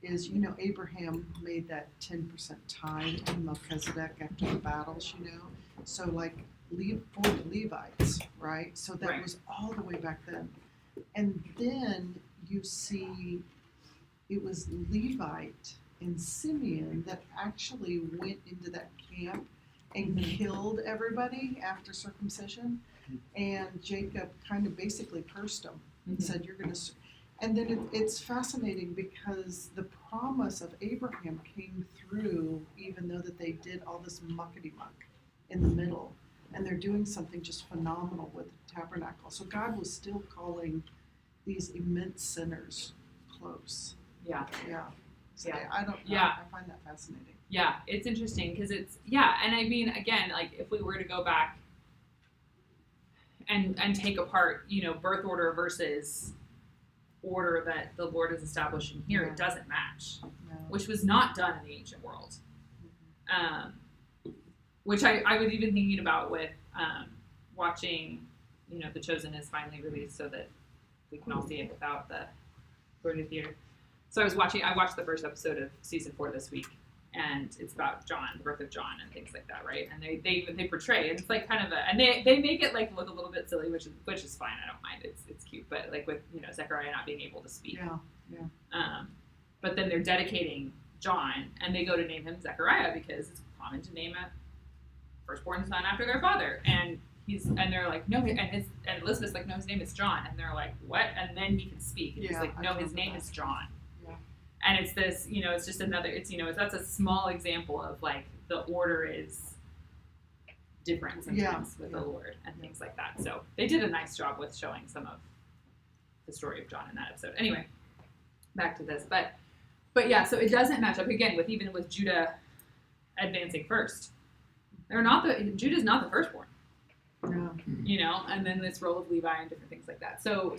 is, Abraham made that 10% tithe in Melchizedek after the battles, So for the Levites, right? So that Right. was all the way back then. And then you see it was Levite and Simeon that actually went into that camp and killed everybody after circumcision. And Jacob kind of basically cursed them and said, "You're going to." And then it's fascinating because the promise of Abraham came through, even though that they did all this muckety-muck in the middle. And they're doing something just phenomenal with the tabernacle. So God was still calling these immense sinners close. Yeah. Yeah. So Yeah. I don't know. Yeah. I find that fascinating. Yeah, it's interesting because and I mean, again, like if we were to go back and take apart, birth order versus order that the Lord is establishing here, Yeah. it doesn't match, No. which was not done in the ancient world. Which I was even thinking about with watching, The Chosen is finally released so that we can all see it without the going to the theater. So I watched the first episode of season 4 this week, and it's about John, the birth of John, and things like that, right? And they portray, and it's like kind of and they make it like look a little bit silly, which is fine. I don't mind. It's cute, but like with Zechariah not being able to speak. Yeah. But then they're dedicating John, and they go to name him Zechariah because it's common to name a firstborn son after their father, and they're like, no, and Elizabeth's like, no, his name is John, and they're like, what? And then he can speak, and he's Yeah, like, no, I his remember name that. is John. Yeah. And it's this, it's just another, that's a small example of like the order is different sometimes with the Lord and things like that. So they did a nice job with showing some of the story of John in that episode. Anyway, back to this, but yeah, so it doesn't match up again even with Judah advancing first. Judah's not the firstborn, No. and then this role of Levi and different things like that. So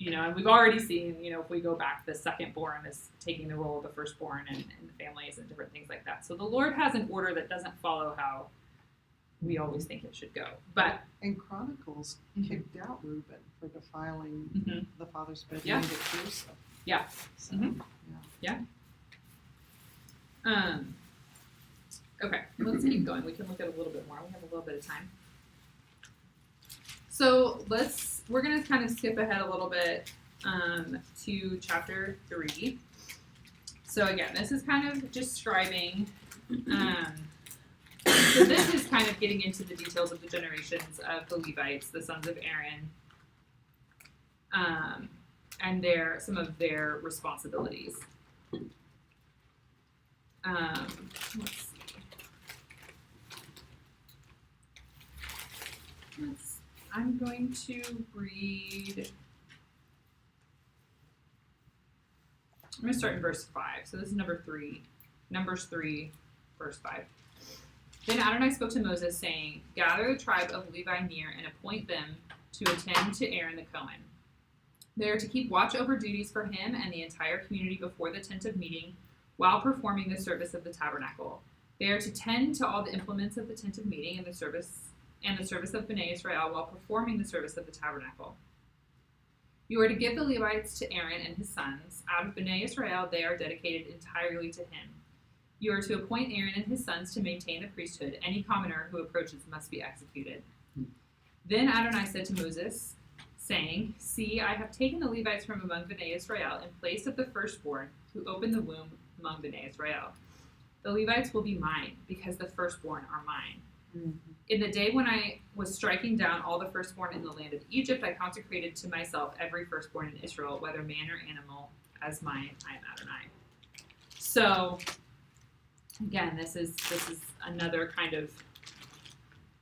and we've already seen, if we go back, the secondborn is taking the role of the firstborn in the families and different things like that. So the Lord has an order that doesn't follow how we always think it should go. But And Chronicles kicked out Reuben for defiling Mhm. the father's bed. Yeah. And made it Joseph. Yeah. So, Mhm. yeah. Okay, let's keep going. We can look at a little bit more. We have a little bit of time. So we're going to kind of skip ahead a little bit to chapter 3. So again, this is kind of describing, so this is kind of getting into the details of the generations of the Levites, the sons of Aaron, and some of their responsibilities. Let's see. I'm going to read. I'm going to start in verse 5. So this is Numbers 3, verse 5. Then Adonai spoke to Moses, saying, "Gather the tribe of Levi near and appoint them to attend to Aaron the Cohen. They are to keep watch over duties for him and the entire community before the tent of meeting while performing the service of the tabernacle. They are to tend to all the implements of the tent of meeting and the service of Bnei Israel while performing the service of the tabernacle. You are to give the Levites to Aaron and his sons. Out of Bnei Israel, they are dedicated entirely to him. You are to appoint Aaron and his sons to maintain the priesthood. Any commoner who approaches must be executed." Then Adonai said to Moses, saying, "See, I have taken the Levites from among Bnei Israel in place of the firstborn who opened the womb among Bnei Israel. The Levites will be mine, because the firstborn are mine. Mhm. In the day when I was striking down all the firstborn in the land of Egypt, I consecrated to myself every firstborn in Israel, whether man or animal, as mine. I am Adonai." So, again, this is another kind of,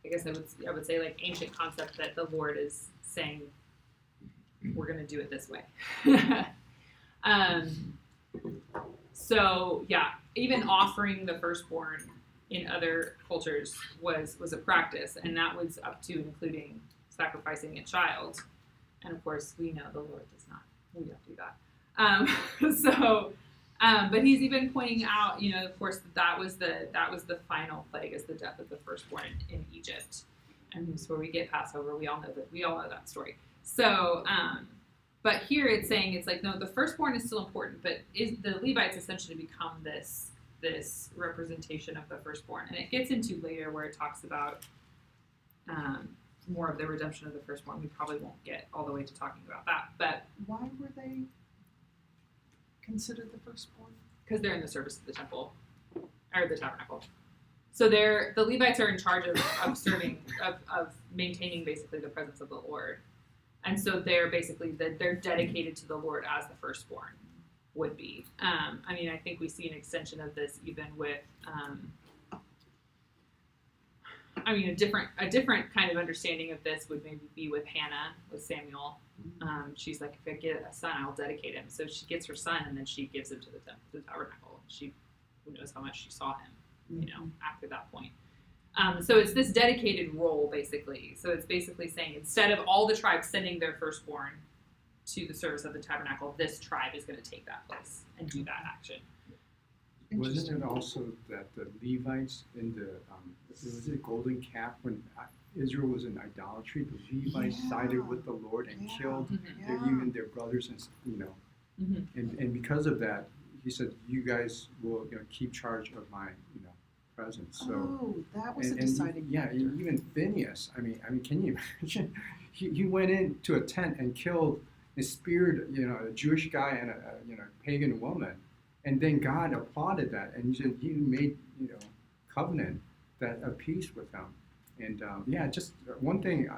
I guess I would say like ancient concept that the Lord is saying, we're going to do it this way. So yeah, even offering the firstborn in other cultures was a practice, and that was up to including sacrificing a child. And of course, we know the Lord does not. We don't do that. But he's even pointing out, of course, that was the final plague, is the death of the firstborn in Egypt, and this is where we get Passover. We all know that story. So, but here it's saying, it's like, no, the firstborn is still important, but the Levites essentially become this representation of the firstborn, and it gets into later where it talks about more of the redemption of the firstborn. We probably won't get all the way to talking about that, but Why were they considered the firstborn? because they're in the service of the temple or the tabernacle. So the Levites are in charge of serving, of maintaining basically the presence of the Lord, and so they're basically they're dedicated to the Lord as the firstborn would be. I think we see an extension of this even with a different kind of understanding of this would maybe be with Hannah, with Samuel. She's like, if I get a son, I'll dedicate him. So she gets her son, and then she gives him to the tabernacle. Who knows how much she saw him, after that point. So it's this dedicated role, basically. So it's basically saying, instead of all the tribes sending their firstborn to the service of the tabernacle, this tribe is going to take that place and do that action. Wasn't it also that the Levites in the was it golden calf when Israel was in idolatry? The Levites sided with the Lord and killed even their brothers, and because of that, he said, "You guys will keep charge of my presence." So that was a and deciding factor. even Phineas. I mean, can you imagine? He went into a tent and killed and speared a Jewish guy and a pagan woman. And then God applauded that, and he made covenant that of peace with them. And just one thing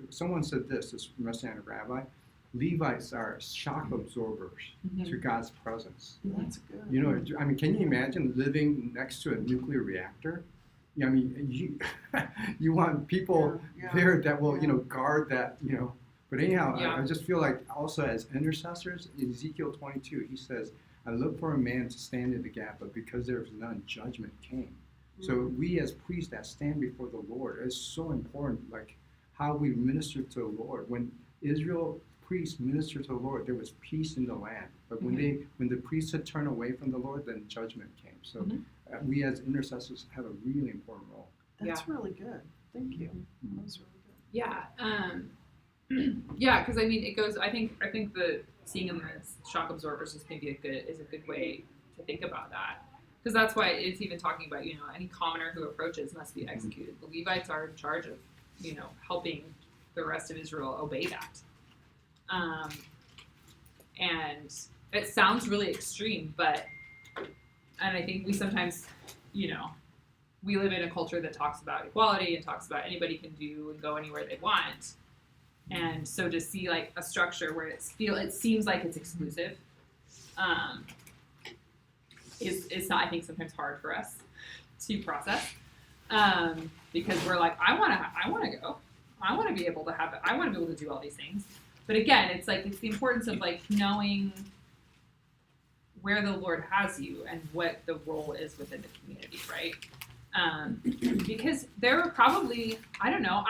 someone said this Messianic rabbi, Levites are shock absorbers to God's presence. That's good. Can you imagine living next to a nuclear reactor? You want people there that will guard that. But anyhow, I just feel like also as intercessors, in Ezekiel 22, he says, I look for a man to stand in the gap, but because there was none, judgment came. So we as priests that stand before the Lord, it's so important, like how we minister to the Lord. When Israel priests ministered to the Lord, there was peace in the land. But when the priests had turned away from the Lord, then judgment came. So we as intercessors have a really important role. That's really good. Thank you. That was really good. Yeah, because it goes. I think the seeing them as shock absorbers is maybe a good way to think about that, because that's why it's even talking about any commoner who approaches must be executed. The Levites are in charge of helping the rest of Israel obey that, and it sounds really extreme, and I think we sometimes we live in a culture that talks about equality and talks about anybody can do and go anywhere they want. And so to see like a structure where it seems like it's exclusive, is not, I think, sometimes hard for us to process, because we're like, I want to go, I want to be able to have it, I want to be able to do all these things. But again, it's the importance of like knowing where the Lord has you and what the role is within the community, right? Because there are probably, I don't know,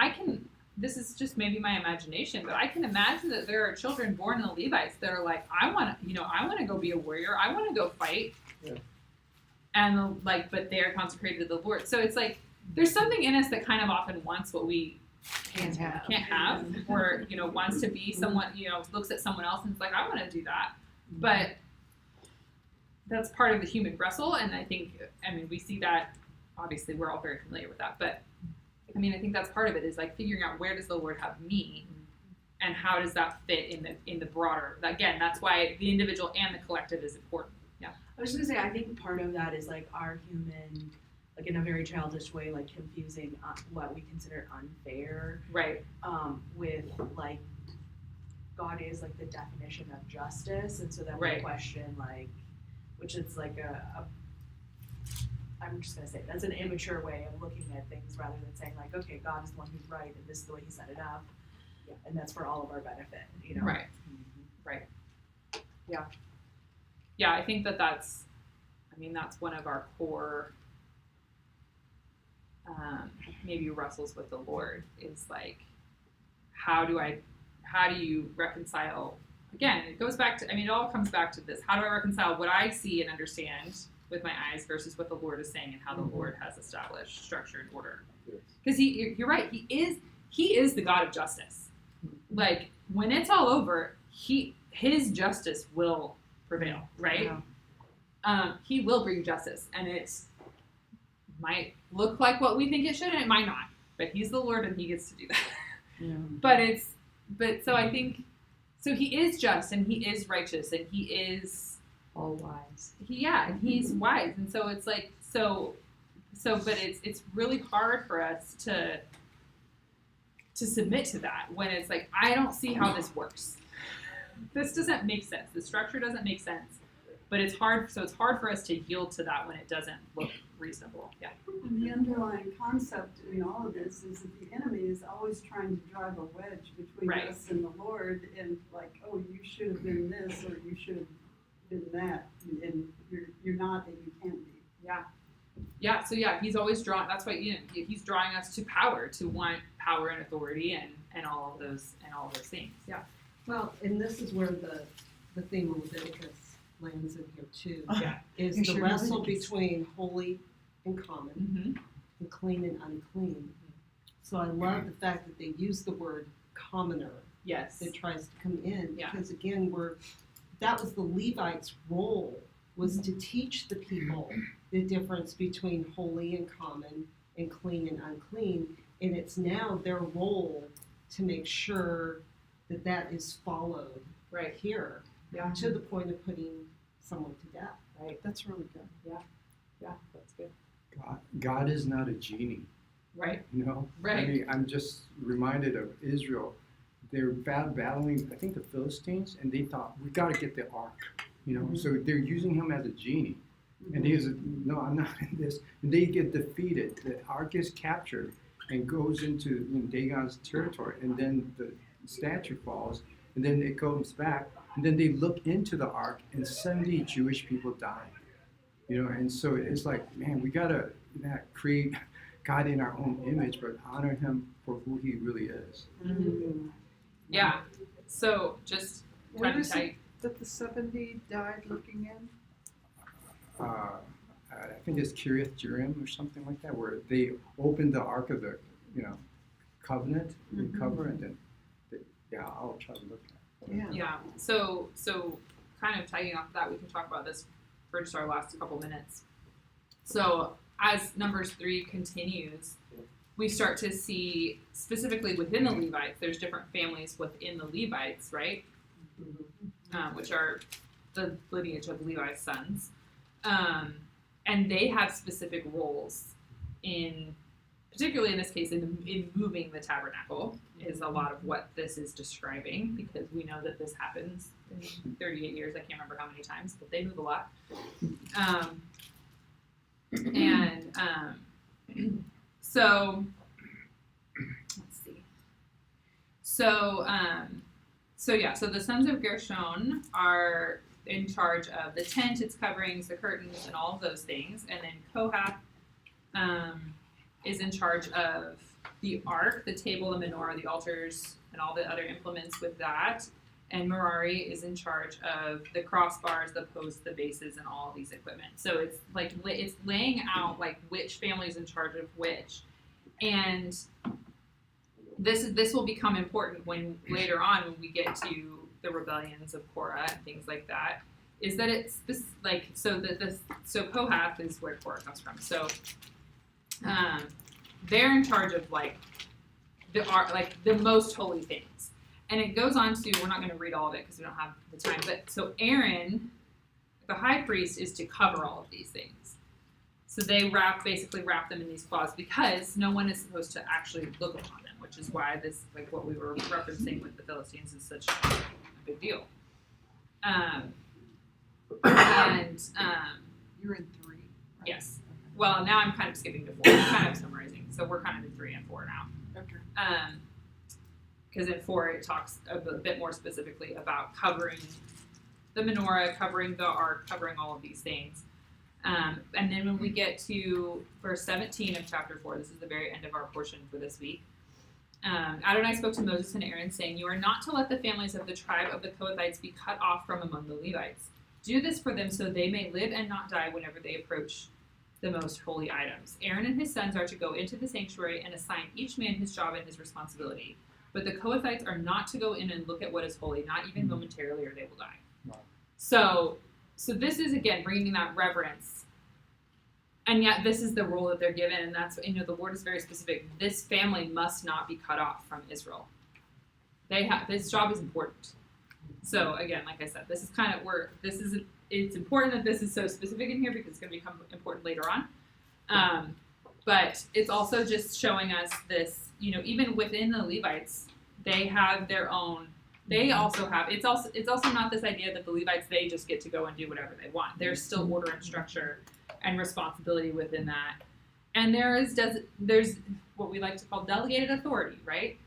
this is just maybe my imagination, but I can imagine that there are children born in the Levites that are like, I want to go be a warrior. I want to go fight. Yeah. And but they're consecrated to the Lord. So it's like, there's something in us that kind of often wants what we can't have, or, wants to be someone, looks at someone else and it's like, I want to do that. But that's part of the human wrestle. And I think, we see that, obviously we're all very familiar with that, but I think that's part of it, is like figuring out where does the Lord have me, and how does that fit in the broader. Again, that's why the individual and the collective is important. Yeah. I was just gonna say, I think part of that is like our human, like in a very childish way, like confusing what we consider unfair, Right. With like God is like the definition of justice, and so then Right. we question like, which is like I'm just going to say that's an immature way of looking at things, rather than saying like, okay, God is the one who's right, and this is the way he set it up, and that's for all of our benefit, Right. Right. Yeah. yeah, I think that's one of our core, maybe wrestles with the Lord is like, how do you reconcile? Again, it goes back to, it all comes back to this. How do I reconcile what I see and understand with my eyes versus what the Lord is saying and how the Lord has established structure and order? Because you're right, he is the God of justice. Like, when it's all over, his justice will prevail, right? He will bring justice, and it might look like what we think it should, and it might not. But he's the Lord, and he gets to do that. But so I think, so he is just, and he is righteous, and he is all wise. And he's wise, and so it's like but it's really hard for us to submit to that when it's like, I don't see how this works. This doesn't make sense. The structure doesn't make sense. But it's hard for us to yield to that when it doesn't look reasonable. Yeah. And the underlying concept in all of this is that the enemy is always trying to drive a wedge between us and the Lord, and like, oh, you should have been this, or you should have been that, and you're not, and you can't be. Yeah. So yeah, he's always that's why he's drawing us to power, to want power and authority and all of those things. Yeah. Well, and this is where the theme of Leviticus lands in here too. Yeah. Is the wrestle between holy and common and clean and unclean. So I love the fact that they use the word commoner. Yes. That tries to come in. Yeah. Because again, that was the Levites' role, was to teach the people the difference between holy and common and clean and unclean. And it's now their role to make sure that is followed right here. Yeah. To the point of putting someone to death. Right. That's really good. Yeah, that's good. God is not a genie. Right. Right. I mean, I'm just reminded of Israel. They're battling, I think, the Philistines, and they thought, we got to get the ark. So they're using him as a genie. And he says, no, I'm not in this. And they get defeated. The ark is captured and goes into Dagon's territory. And then the statue falls, and then it comes back. And then they look into the ark, and 70 Jewish people die. And so it's like, man, we got to not create God in our own image, but honor him for who he really is. Mm-hmm. Yeah. So just kind of tight. That the 70 died looking in? I think it's Kiriath Jearim or something like that, where they opened the Ark of the, covenant and cover, and then, I'll try to look at it. Yeah. So kind of tagging off that, we can talk about this for just our last couple minutes. So as Numbers 3 continues, we start to see, specifically within the Levites, there's different families within the Levites, right? Which are the lineage of Levi's sons. And they have specific roles particularly in this case, in moving the tabernacle is a lot of what this is describing, because we know that this happens in 38 years. I can't remember how many times, but they move a lot. So let's see. So the sons of Gershon are in charge of the tent, its coverings, the curtains, and all of those things. And then Kohath is in charge of the ark, the table, the menorah, the altars, and all the other implements with that. And Merari is in charge of the crossbars, the posts, the bases, and all of these equipment. So it's like it's laying out like which family is in charge of which. And this will become important when later on when we get to the rebellions of Korah and things like that. Is that it's this like so Kohath is where Korah comes from. So they're in charge of like the most holy things. And it goes on to, we're not going to read all of it because we don't have the time, but so Aaron, the high priest, is to cover all of these things. So they basically wrap them in these cloths because no one is supposed to actually look upon them, which is why this, like what we were referencing with the Philistines, is such a big deal. You're in 3, right? Yes. Well, now I'm kind of skipping to 4. I'm kind of summarizing. So we're kind of in 3 and 4 now. Okay. Because in 4 it talks a bit more specifically about covering the menorah, covering the ark, covering all of these things. And then when we get to verse 17 of chapter 4, this is the very end of our portion for this week. Adonai spoke to Moses and Aaron, saying, "You are not to let the families of the tribe of the Kohathites be cut off from among the Levites. Do this for them so they may live and not die whenever they approach the most holy items. Aaron and his sons are to go into the sanctuary and assign each man his job and his responsibility. But the Kohathites are not to go in and look at what is holy, not even momentarily, or they will die." Wow. So this is, again, bringing that reverence. And yet this is the role that they're given, and that's, the Lord is very specific. This family must not be cut off from Israel. This job is important. So again, like I said, this is kind of where it's important that this is so specific in here because it's going to become important later on. But it's also just showing us this, even within the Levites, they have their own. They also have. It's also not this idea that the Levites, they just get to go and do whatever they want. There's still order and structure and responsibility within that. And there's what we like to call delegated authority, right?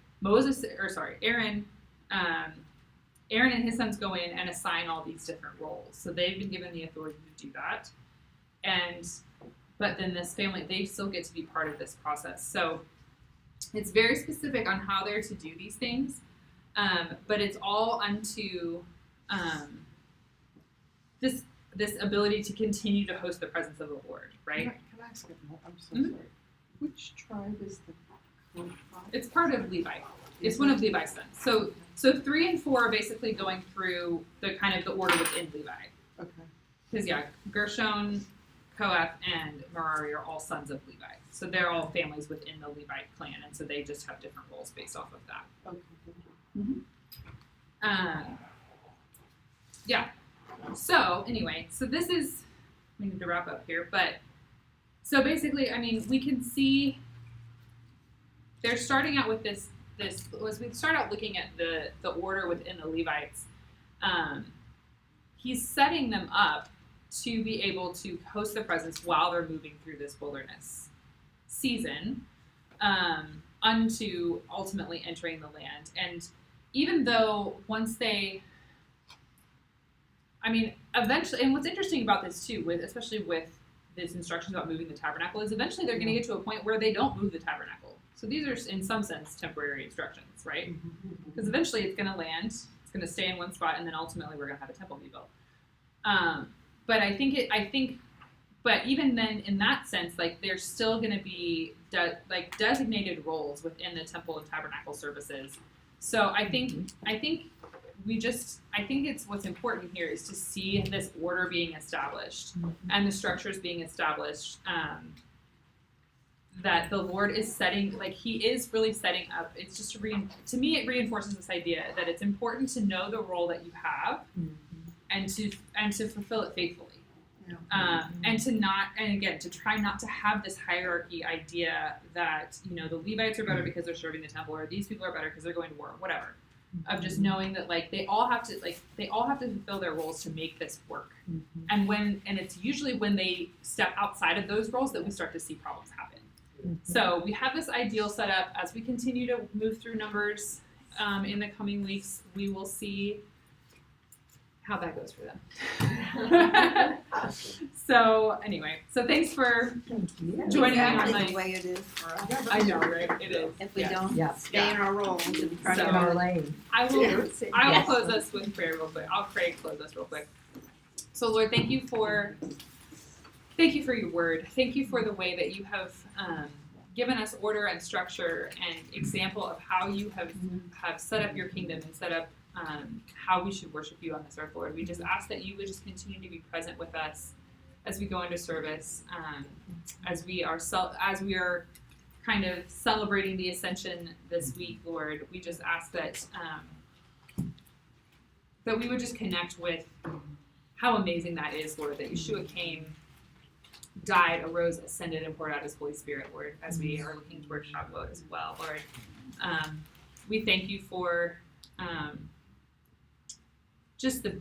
Aaron and his sons go in and assign all these different roles. So they've been given the authority to do that. But then this family, they still get to be part of this process. So it's very specific on how they're to do these things. But it's all unto this ability to continue to host the presence of the Lord, right? Can I ask a more? I'm so Mhm. sorry. Which tribe is the Kohathite? It's part of Levi. It's one of Levi's sons. So 3 and 4 are basically going through the kind of the order within Levi. Okay. Because Gershon, Kohath, and Merari are all sons of Levi. So they're all families within the Levi clan, and so they just have different roles based off of that. Okay. Thank you. Yeah. So anyway, so this is, we need to wrap up here, but so basically, we can see they're starting out with this as we start out looking at the order within the Levites, he's setting them up to be able to host the presence while they're moving through this wilderness season, unto ultimately entering the land. And even though once they, eventually, and what's interesting about this too, especially with this instructions about moving the tabernacle, is eventually they're going to get to a point where they don't move the tabernacle. So these are, in some sense, temporary instructions, right? Because eventually it's going to land, it's going to stay in one spot, and then ultimately we're going to have a temple be built. But even then, in that sense, there's still going to be designated roles within the temple and tabernacle services. So I think it's what's important here is to see this order being established and the structures being established. That the Lord is setting, He is really setting up. It's just to me, it reinforces this idea that it's important to know the role that you have, and to fulfill it faithfully. And to try not to have this hierarchy idea that the Levites are better because they're serving the temple, or these people are better because they're going to war, whatever. Of just knowing that they all have to fulfill their roles to make this work. And it's usually when they step outside of those roles that we start to see problems happen. So we have this ideal set up. As we continue to move through Numbers in the coming weeks, we will see how that goes for them. So anyway, thanks for joining me on Exactly my. the way it is for us. I know, right? It is. If we Yeah. don't Yeah. stay in our roles and try So- In to our lane. I will Yes. close us with prayer real quick. I'll pray and close us real quick. So Lord, thank you for your word. Thank you for the way that you have given us order and structure and example of how you have set up your kingdom and set up how we should worship you on this earth, Lord. We just ask that you would just continue to be present with us as we go into service, as we are kind of celebrating the ascension this week, Lord. We just ask that we would just connect with how amazing that is, Lord, that Yeshua came, died, arose, ascended, and poured out his Holy Spirit, Lord, as we are looking toward Shavuot as well, Lord. We thank you for just the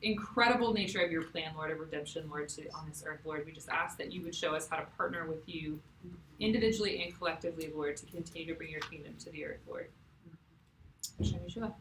incredible nature of your plan, Lord, of redemption, Lord, on this earth, Lord. We just ask that you would show us how to partner with you individually and collectively, Lord, to continue to bring your kingdom to the earth, Lord. Hashem Yeshua.